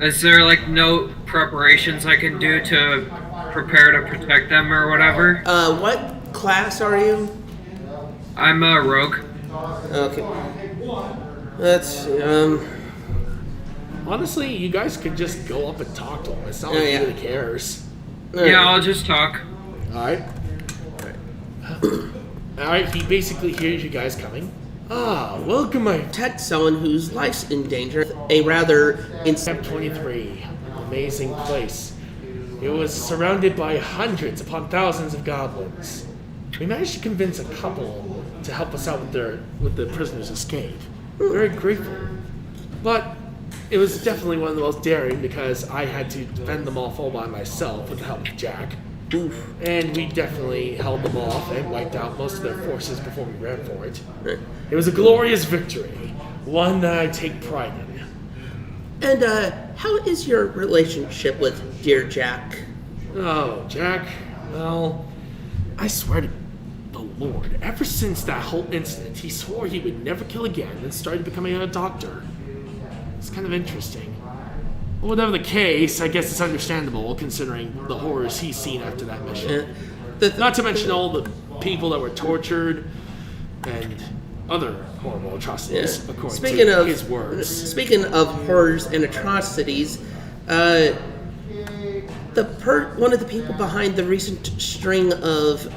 Is there no preparations I can do to prepare to protect them or whatever? What class are you? I'm a rogue. Okay. Let's Honestly, you guys could just go up and talk to him. It's not like he really cares. Yeah, I'll just talk. Alright. Alright, he basically hears you guys coming. Ah, welcome, my protect someone whose life's in danger. A rather Step 23. An amazing place. It was surrounded by hundreds upon thousands of goblins. We managed to convince a couple to help us out with the prisoner's escape. Very grateful. But it was definitely one of the most daring because I had to defend them off all by myself with the help of Jack. Oof. And we definitely held them off and wiped out most of their forces before we ran for it. It was a glorious victory, one that I take pride in. And how is your relationship with dear Jack? Oh, Jack, well, I swear to the Lord, ever since that whole incident, he swore he would never kill again and started becoming a doctor. It's kind of interesting. Well, whatever the case, I guess it's understandable considering the horrors he's seen after that mission. Not to mention all the people that were tortured and other horrible atrocities, according to his words. Speaking of horrors and atrocities, one of the people behind the recent string of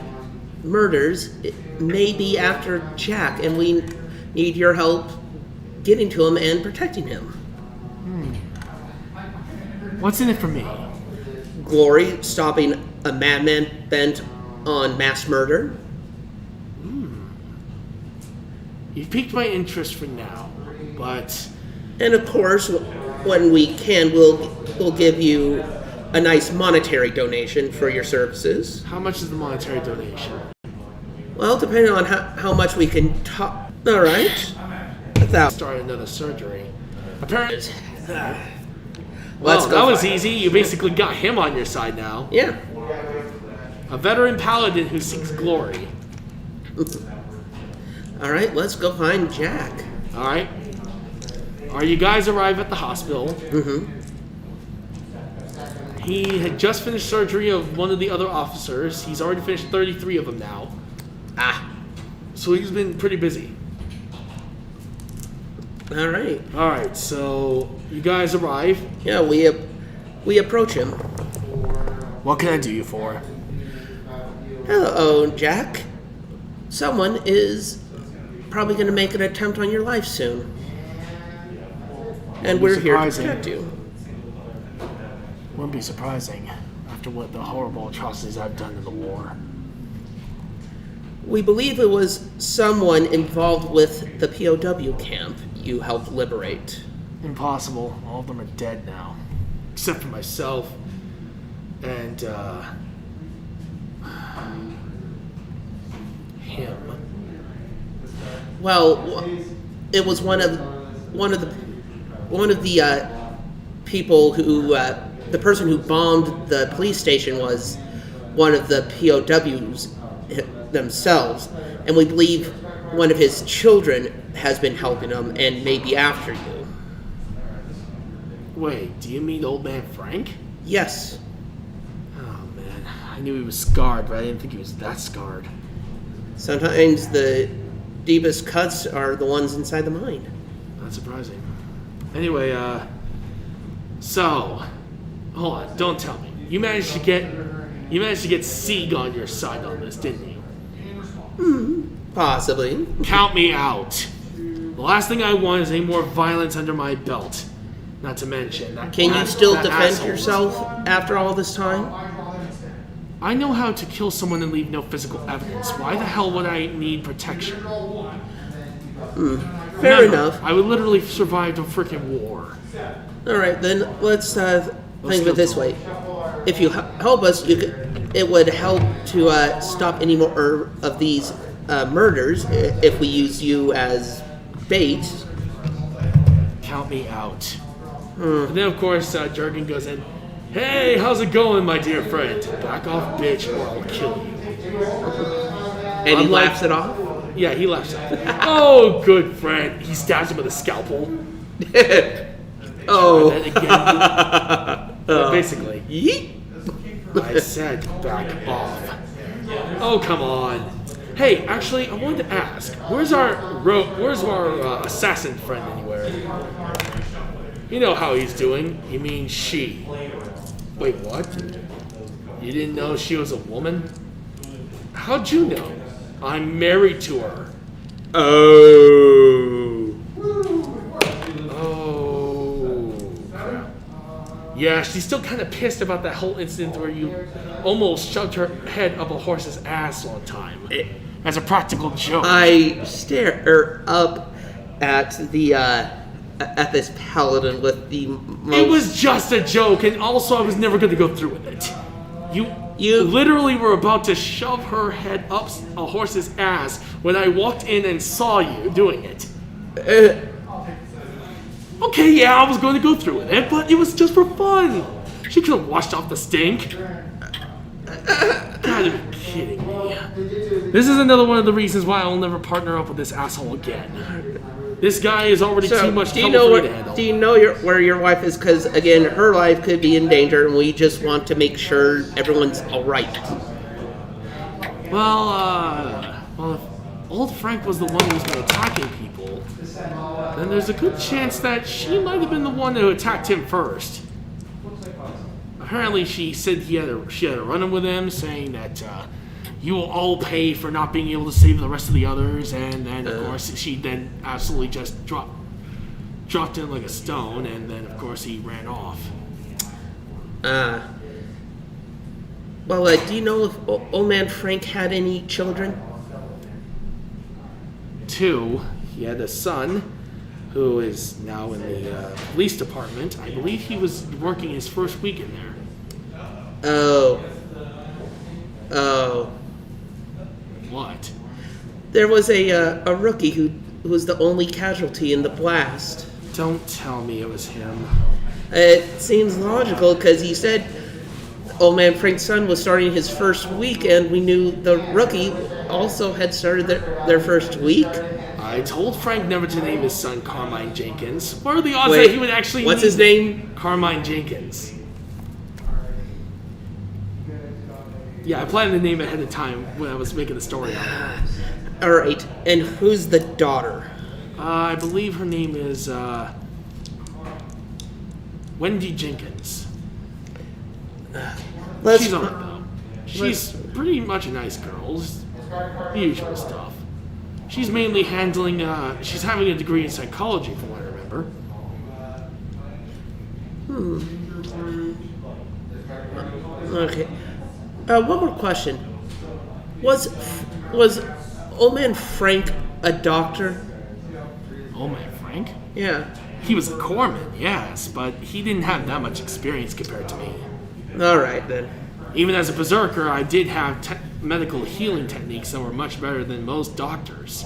murders may be after Jack, and we need your help getting to him and protecting him. What's in it for me? Glory, stopping a madman bent on mass murder. You've piqued my interest for now, but... And of course, when we can, we'll give you a nice monetary donation for your services. How much is the monetary donation? Well, depending on how much we can talk. All right. Start another surgery. Apparently. Let's Well, go that was find- easy. You basically got him on your side now. Yeah. A veteran paladin who seeks glory. All right, let's go find Jack. All right. You guys arrive at the hospital. Mm-hmm. He had just finished surgery of one of the other officers. He's already finished 33 of them now. So he's been pretty busy. All right. All right, so you guys arrive. Yeah, we approach him. What can I do you for? Hello, Jack. Someone is probably going to make an attempt on your life soon. And we're here to Surprising. protect you. Wouldn't be surprising after what the horrible atrocities I've done in the war. We believe it was someone involved with the POW camp you helped liberate. Impossible. All of them are dead now. Except for myself and, him. Well, it was one of the people who the person who bombed the police station was one of the POWs themselves, and we believe one of his children has been helping him and may be after you. Wait, do you mean old man Frank? Yes. Oh man, I knew he was scarred, but I didn't think he was that scarred. Sometimes the deepest cuts are the ones inside the mind. Not surprising. Anyway, so hold on, don't tell me. You managed to get Sieg on your side on this, didn't you? Possibly. Count me out. The last thing I want is any more violence under my belt. Not to mention that. Can you still that defend asshole. yourself after all this time? I know how to kill someone and leave no physical evidence. Why the hell would I need protection? Fair Remember, enough. I would literally survive a freaking war. All right, then let's think of go it this for way. If you help us, it would help to stop any more of these murders if we use you as bait. Count me out. And then, of course, Jurgen goes in. Hey, how's it going, my dear friend? Back off, bitch, or I'll kill you. And he Unlike- laughs it off. Yeah, he laughs out. Oh, good friend. He stabs him with a scalpel. Oh. And then again, yeah, basically. Yeet. I said back off. Oh, come on. Hey, actually, I wanted to ask, where's our assassin friend anywhere? You know how he's doing. You mean she. Wait, what? You didn't know she was a woman? How'd you know? I'm married to her. Oh. Oh, crap. Yeah, she's still kind of pissed about that whole incident where you almost shoved her head up a horse's ass one time. As a practical joke. I stare up at the at this paladin with the most. It was just a joke, and also I was never going to go through with it. You literally were about to shove her head up a horse's ass when I walked in and saw you doing it. Okay, yeah, I was going to go through with it, but it was just for fun. She could have washed off the stink. Gotta be kidding me. This is another one of the reasons why I'll never partner up with this asshole again. This guy is already too much trouble for me to handle. Do you know where your wife is? Because again, her life could be in danger, and we just want to make sure everyone's all right. Well, if old Frank was the one who was been attacking people, then there's a good chance that she might have been the one who attacked him first. Apparently, she said she had a run-in with him, saying that you will all pay for not being able to save the rest of the others, and then of course she then absolutely just dropped him like a stone, and then of course he ran off. Well, do you know if old man Frank had any children? 2, he had a son who is now in the police department. I believe he was working his first week in there. Oh. What? There was a rookie who was the only casualty in the blast. Don't tell me it was him. It seems logical because he said Old Man Frank's son was starting his first week, and we knew the rookie also had started their first week. I told Frank never to name his son Carmine Jenkins. What are the odds Wait, that he would actually what's name his name? Carmine Jenkins. Yeah, I planned the name ahead of time when I was making the story up. All right, and who's the daughter? I believe her name is Wendy Jenkins. Let's. She's alright though. She's pretty much a nice girl. Just the usual stuff. She's mainly handling. She's having a degree in psychology, from what I remember. Okay. One more question. Was Old Man Frank a doctor? Oh my Frank. Yeah. He was a corpsman, yes, but he didn't have that much experience compared to me. All right then. Even as a berserker, I did have medical healing techniques that were much better than most doctors.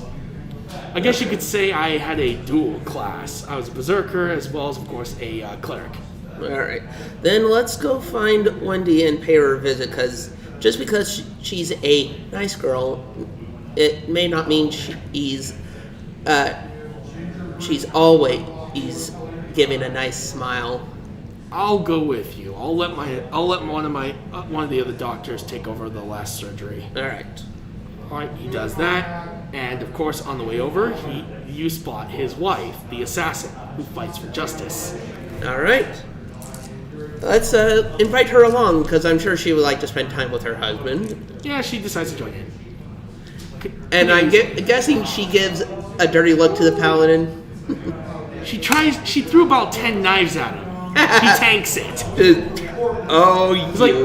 I guess you could say I had a dual class. I was a berserker as well as, of course, a cleric. All right. Then let's go find Wendy and pay her a visit, because just because she's a nice girl, it may not mean she's always giving a nice smile. I'll go with you. I'll let one of the other doctors take over the last surgery. All right. All right, he does that, and of course, on the way over, you spot his wife, the assassin, who fights for justice. All right. Let's invite her along, because I'm sure she would like to spend time with her husband. Yeah, she decides to join in. And I'm guessing she gives a dirty look to the paladin. She threw about 10 knives at him. He tanks it. Oh, He's like,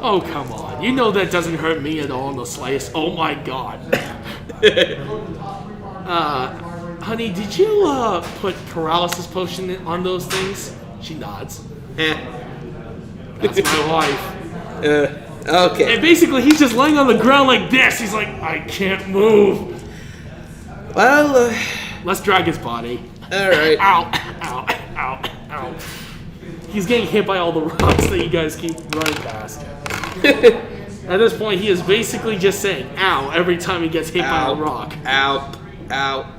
oh, come on. You know that doesn't hurt me at all in the slightest. Oh, my God. Honey, did you put paralysis potion on those things? She nods. That's my wife. Okay. And basically, he's just laying on the ground like this. He's like, I can't move. Well, Let's drag his body. all right. Ow, ow, ow, ow. He's getting hit by all the rocks that you guys keep running past. At this point, he is basically just saying, ow, every time he gets hit by a rock. Ow. Ow.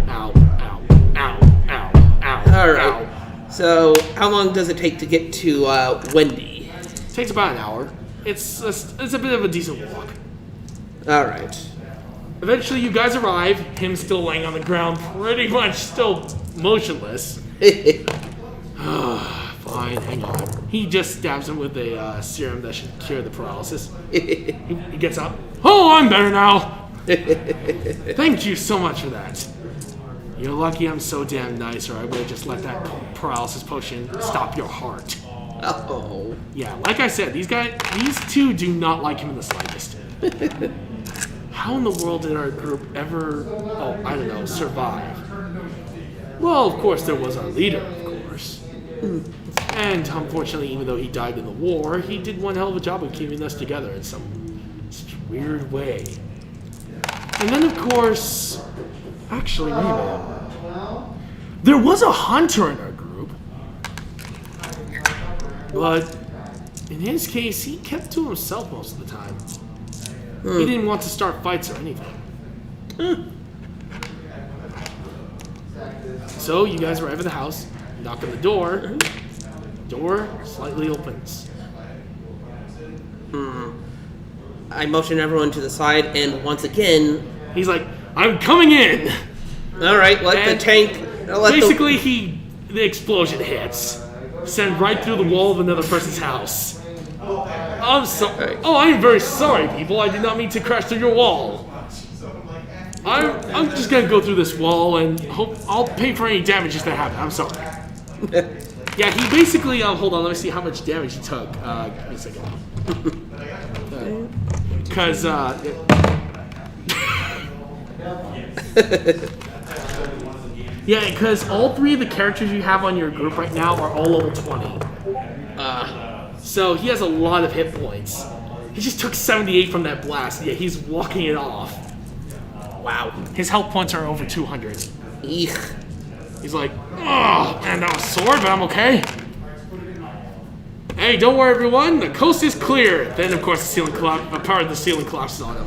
Ow, ow, ow, ow, ow, All right. ow. So, how long does it take to get to Wendy? Takes about an hour. It's a bit of a decent walk. All right. Eventually, you guys arrive, him still laying on the ground, pretty much still motionless. Fine, hang on. He just stabs him with a serum that should cure the paralysis. He gets up. Oh, I'm better now! Thank you so much for that. You're lucky I'm so damn nice, or I would have just let that paralysis potion stop your heart. Oh. Yeah, like I said, these two do not like him in the slightest. How in the world did our group ever, survive? Well, of course, there was our leader, of course. And unfortunately, even though he died in the war, he did one hell of a job of keeping us together in some weird way. And then, of course, actually, wait a minute. There was a hunter in our group. But in his case, he kept to himself most of the time. He didn't want to start fights or anything. So you guys arrive at the house, knock on the door. Door slightly opens. I motion everyone to the side, and once again, He's like, I'm coming in! all right, let And the tank. Basically, the explosion hits. Sent right through the wall of another person's house. I'm sorry. Oh, I am very sorry, people. I did not mean to crash through your wall. I'm just gonna go through this wall and hope I'll pay for any damages that happen. I'm sorry. Yeah, he basically. Hold on. Let me see how much damage he took. Give me a second. Because yeah, because all three of the characters you have on your group right now are all level 20. So he has a lot of hit points. He just took 78 from that blast. Yeah, he's walking it off. Wow. His health points are over 200. Eek. He's like, oh, man, that was sore, but I'm okay. Hey, don't worry, everyone. The coast is clear. Then, of course, a part of the ceiling collapses on him.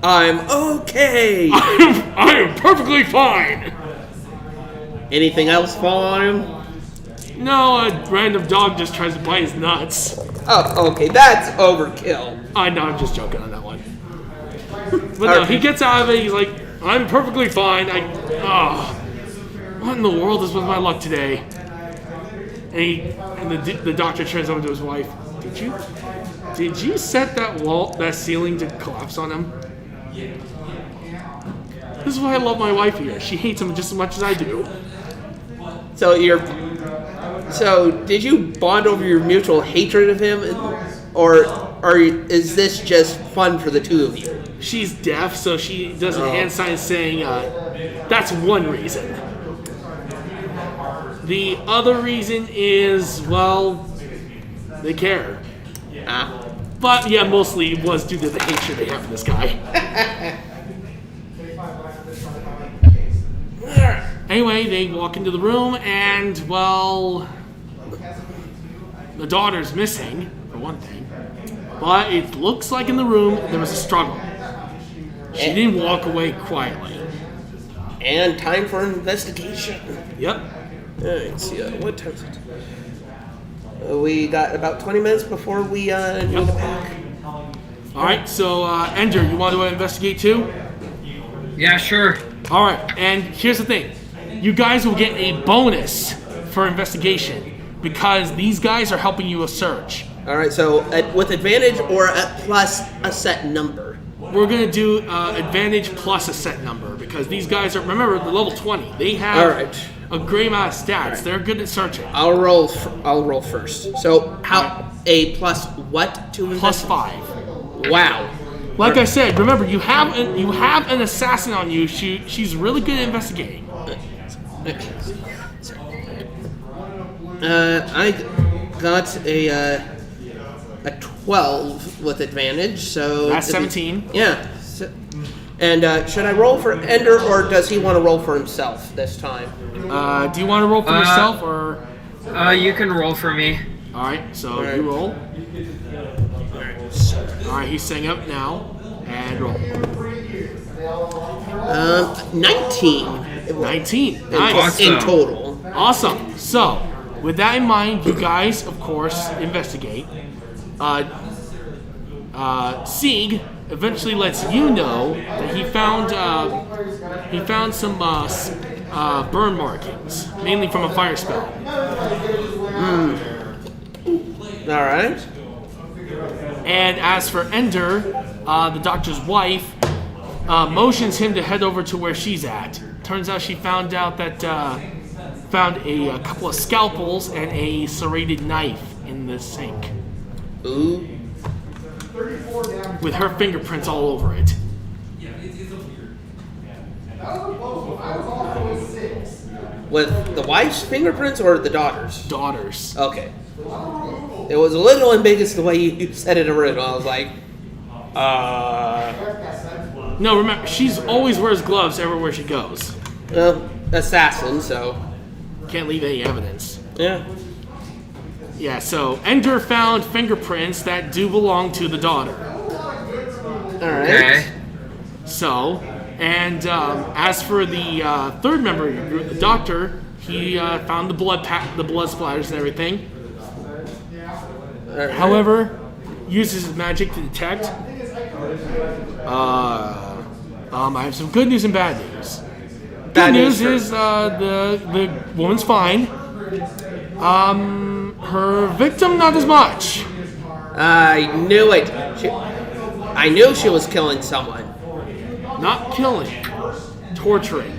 I'm okay. I am perfectly fine. Anything else fall on him? No, a random dog just tries to bite his nuts. Oh, okay, that's overkill. No, I'm just joking on that one. But no, he gets out of it. He's like, I'm perfectly fine. What in the world is with my luck today? And the doctor turns over to his wife. Did you set that ceiling to collapse on him? This is why I love my wife here. She hates him just as much as I do. So did you bond over your mutual hatred of him, or is this just fun for the two of you? She's deaf, so she does a hand sign saying, that's one reason. The other reason is, well, they care. But yeah, mostly it was due to the hatred they have for this guy. Anyway, they walk into the room and, well, the daughter's missing, for one thing. But it looks like in the room there was a struggle. She didn't walk away quietly. And time for investigation. Yep. Let's see, what time is it? We got about 20 minutes before we need to pack. Alright, so Ender, you want to investigate too? Yeah, sure. Alright, and here's the thing. You guys will get a bonus for investigation because these guys are helping you a search. Alright, so with advantage or plus a set number? We're going to do advantage plus a set number because these guys are, remember, they're level 20. They have a great amount of stats. They're good at searching. I'll roll first. So how a plus what to Plus investigate? 5. Wow. Like I said, remember you have an assassin on you. She's really good at investigating. I got a 12 with advantage, so That's 17. Yeah. And should I roll for Ender, or does he want to roll for himself this time? Do you want to roll for yourself or? You can roll for me. All right, so All right. you roll. All right, he's saying up now and roll. 19. 19. Nice. In total. Awesome. So, with that in mind, you guys, of course, investigate. Sieg eventually lets you know that he found some burn markings, mainly from a fire spell. All right. And as for Ender, the doctor's wife motions him to head over to where she's at. Turns out she found a couple of scalpels and a serrated knife in the sink. Ooh. With her fingerprints all over it. With the wife's fingerprints or the daughter's? Daughters. Okay. It was a little ambiguous the way you said it originally. I was like, No, remember, she's always wears gloves everywhere she goes. assassin, so. Can't leave any evidence. Yeah. Yeah, so Ender found fingerprints that do belong to the daughter. Alright. Okay. So, and as for the third member of your group, the doctor, he found the blood splatters and everything. Alright. However, uses his magic to detect. I have some good news and bad news. Good Bad news news is the woman's fine. Her victim not as much. I knew it. I knew she was killing someone. Not killing, torturing.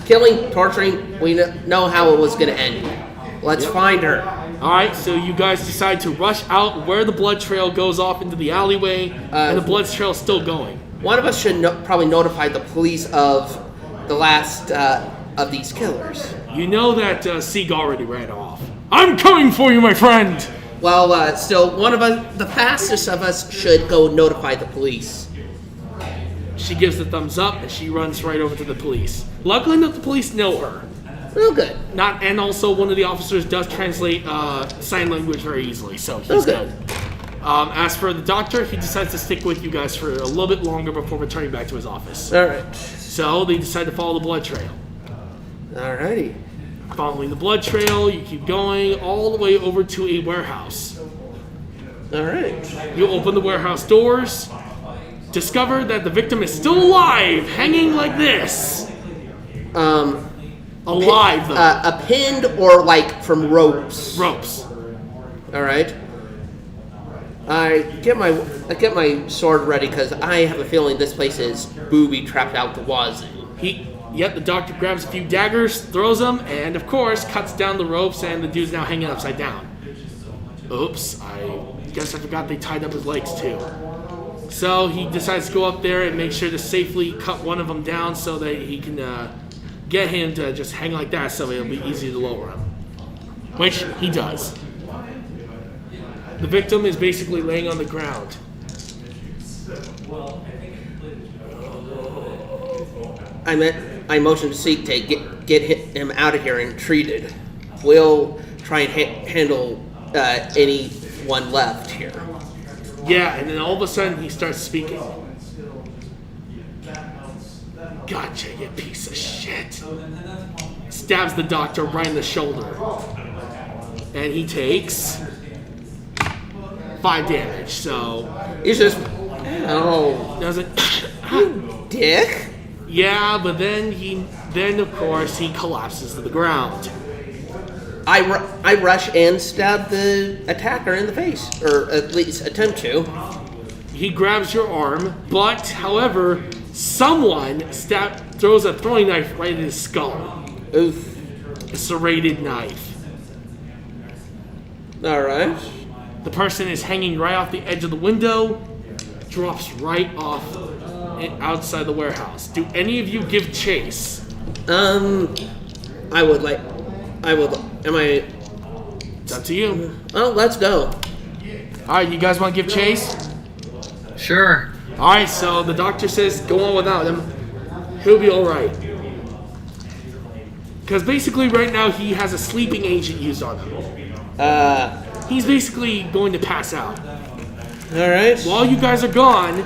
Killing, torturing, we know how it was going to end. Let's find her. All right, so you guys decide to rush out where the blood trail goes off into the alleyway, and the blood trail's still going. One of us should probably notify the police of the last of these killers. You know that Sieg already ran off. I'm coming for you, my friend! Well, still, one of us, the fastest of us, should go notify the police. She gives the thumbs up, and she runs right over to the police. Luckily enough, the police know her. Real good. And also one of the officers does translate sign language very easily, so he's Okay. good. As for the doctor, he decides to stick with you guys for a little bit longer before returning back to his office. All right. So they decide to follow the blood trail. Alrighty. Following the blood trail, you keep going all the way over to a warehouse. All right. You open the warehouse doors, discover that the victim is still alive, hanging like this. Alive, though. A pinned or like from ropes. Ropes. All right. I get my sword ready because I have a feeling this place is booby trapped out the wazoo. The doctor grabs a few daggers, throws them, and of course cuts down the ropes, and the dude's now hanging upside down. Oops, I guess I forgot they tied up his legs too. So he decides to go up there and make sure to safely cut one of them down so that he can get him to just hang like that so it'll be easy to lower him. Which he does. The victim is basically laying on the ground. I motion to seek to get him out of here and treated. We'll try and handle anyone left here. Yeah, and then all of a sudden he starts speaking. Gotcha, you piece of shit. Stabs the doctor right in the shoulder. And he takes 5 damage, so... He's just, oh, Doesn't... dick. Yeah, but then of course he collapses to the ground. I rush and stab the attacker in the face, or at least attempt to. He grabs your arm, but however, someone throws a throwing knife right in his skull. Oof. A serrated knife. All right. The person is hanging right off the edge of the window, drops right off outside the warehouse. Do any of you give chase? I would. Am I? It's up to you. Oh, let's go. Alright, you guys want to give chase? Sure. Alright, so the doctor says go on without him. He'll be alright. Because basically right now he has a sleeping agent used on him. He's basically going to pass out. All right. While you guys are gone,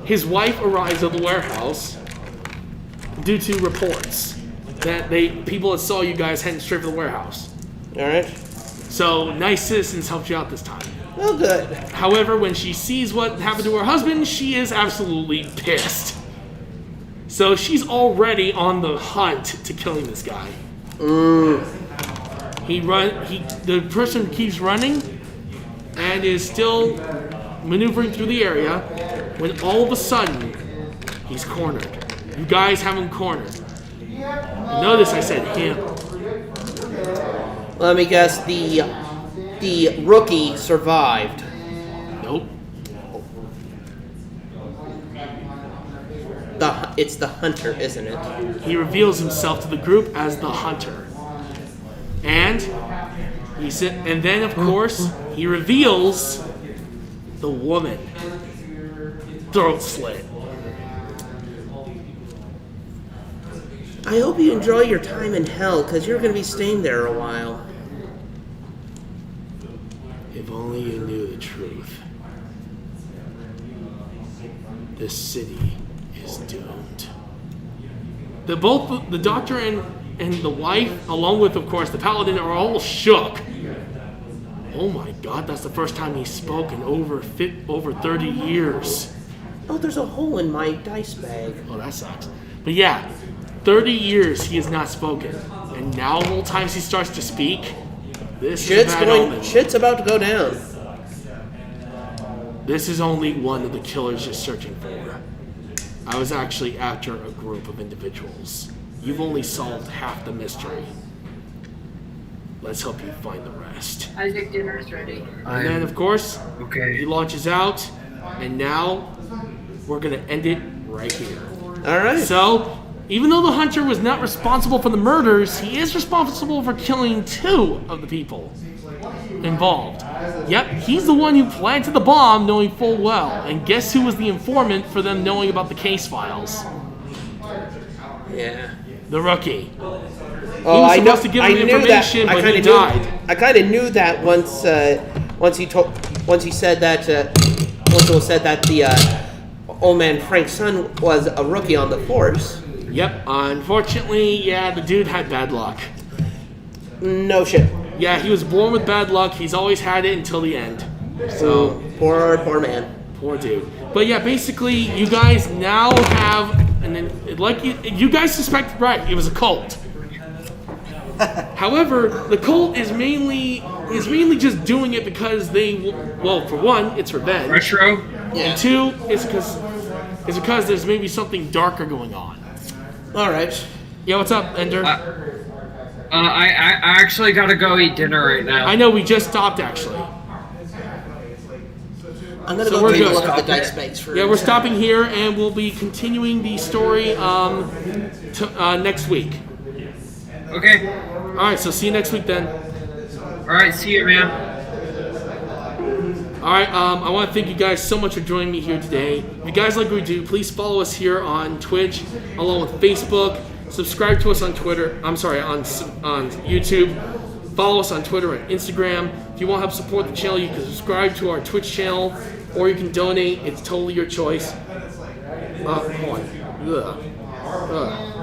his wife arrives at the warehouse due to reports that people that saw you guys heading straight for the warehouse. All right. So nice citizens helped you out this time. Oh, good. However, when she sees what happened to her husband, she is absolutely pissed. So she's already on the hunt to killing this guy. The person keeps running and is still maneuvering through the area when all of a sudden he's cornered. You guys have him cornered. Notice I said him. Let me guess. The rookie survived. Nope. It's the hunter, isn't it? He reveals himself to the group as the hunter. And then of course he reveals the woman. Throat slit. I hope you enjoy your time in hell, because you're going to be staying there a while. If only you knew the truth. This city is doomed. Both the doctor and the wife, along with, of course, the paladin, are all shook. Oh my god, that's the first time he's spoken over 30 years. Oh, there's a hole in my dice bag. Oh, that sucks. But yeah, 30 years he has not spoken. And now, all times he starts to speak, this is a bad omen. Shit's about to go down. This is only one of the killers you're searching for. I was actually after a group of individuals. You've only solved half the mystery. Let's help you find the rest. Isaac, dinner's ready. And then, of course, Okay. he launches out, and now we're going to end it right here. All right. So, even though the hunter was not responsible for the murders, he is responsible for killing 2 of the people involved. Yep, he's the one who planted the bomb knowing full well. And guess who was the informant for them knowing about the case files? Yeah. The rookie. Oh, was I know. supposed to give I him knew information, that. but he died. I kind of knew that once he said that. Once it was said that the old man Frank's son was a rookie on the force. Yep. Unfortunately, yeah, the dude had bad luck. No shit. Yeah, he was born with bad luck. He's always had it until the end. So Poor man. poor dude. But yeah, basically, you guys now have, and then like you guys suspected right, it was a cult. However, the cult is mainly just doing it because well, for one, it's revenge. Retro. And two, it's because there's maybe something darker going on. All right. Yeah, what's up, Ender? I actually gotta go eat dinner right now. I know we just stopped actually. I'm gonna So go we're take a good. look at the dice bags for. Yeah, we're stopping here, and we'll be continuing the story next week. Okay. All right, so see you next week then. All right. See you, man. All right, I want to thank you guys so much for joining me here today. If you guys like what we do, please follow us here on Twitch, along with Facebook. Subscribe to us on Twitter. I'm sorry, on YouTube. Follow us on Twitter and Instagram. If you want to help support the channel, you can subscribe to our Twitch channel, or you can donate. It's totally your choice. Hold on.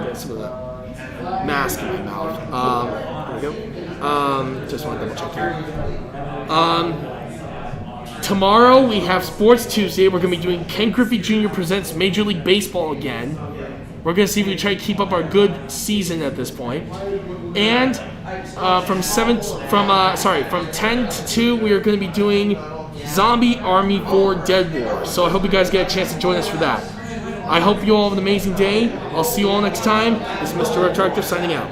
Get some of that mask in my mouth. There we go. Just want to double check here. Tomorrow we have Sports Tuesday. We're going to be doing Ken Griffey Jr. presents Major League Baseball again. We're going to see if we try to keep up our good season at this point. And from 10 to 2, we are going to be doing Zombie Army 4 Dead War. So I hope you guys get a chance to join us for that. I hope you all have an amazing day. I'll see you all next time. This is Mr. Retroactive signing out.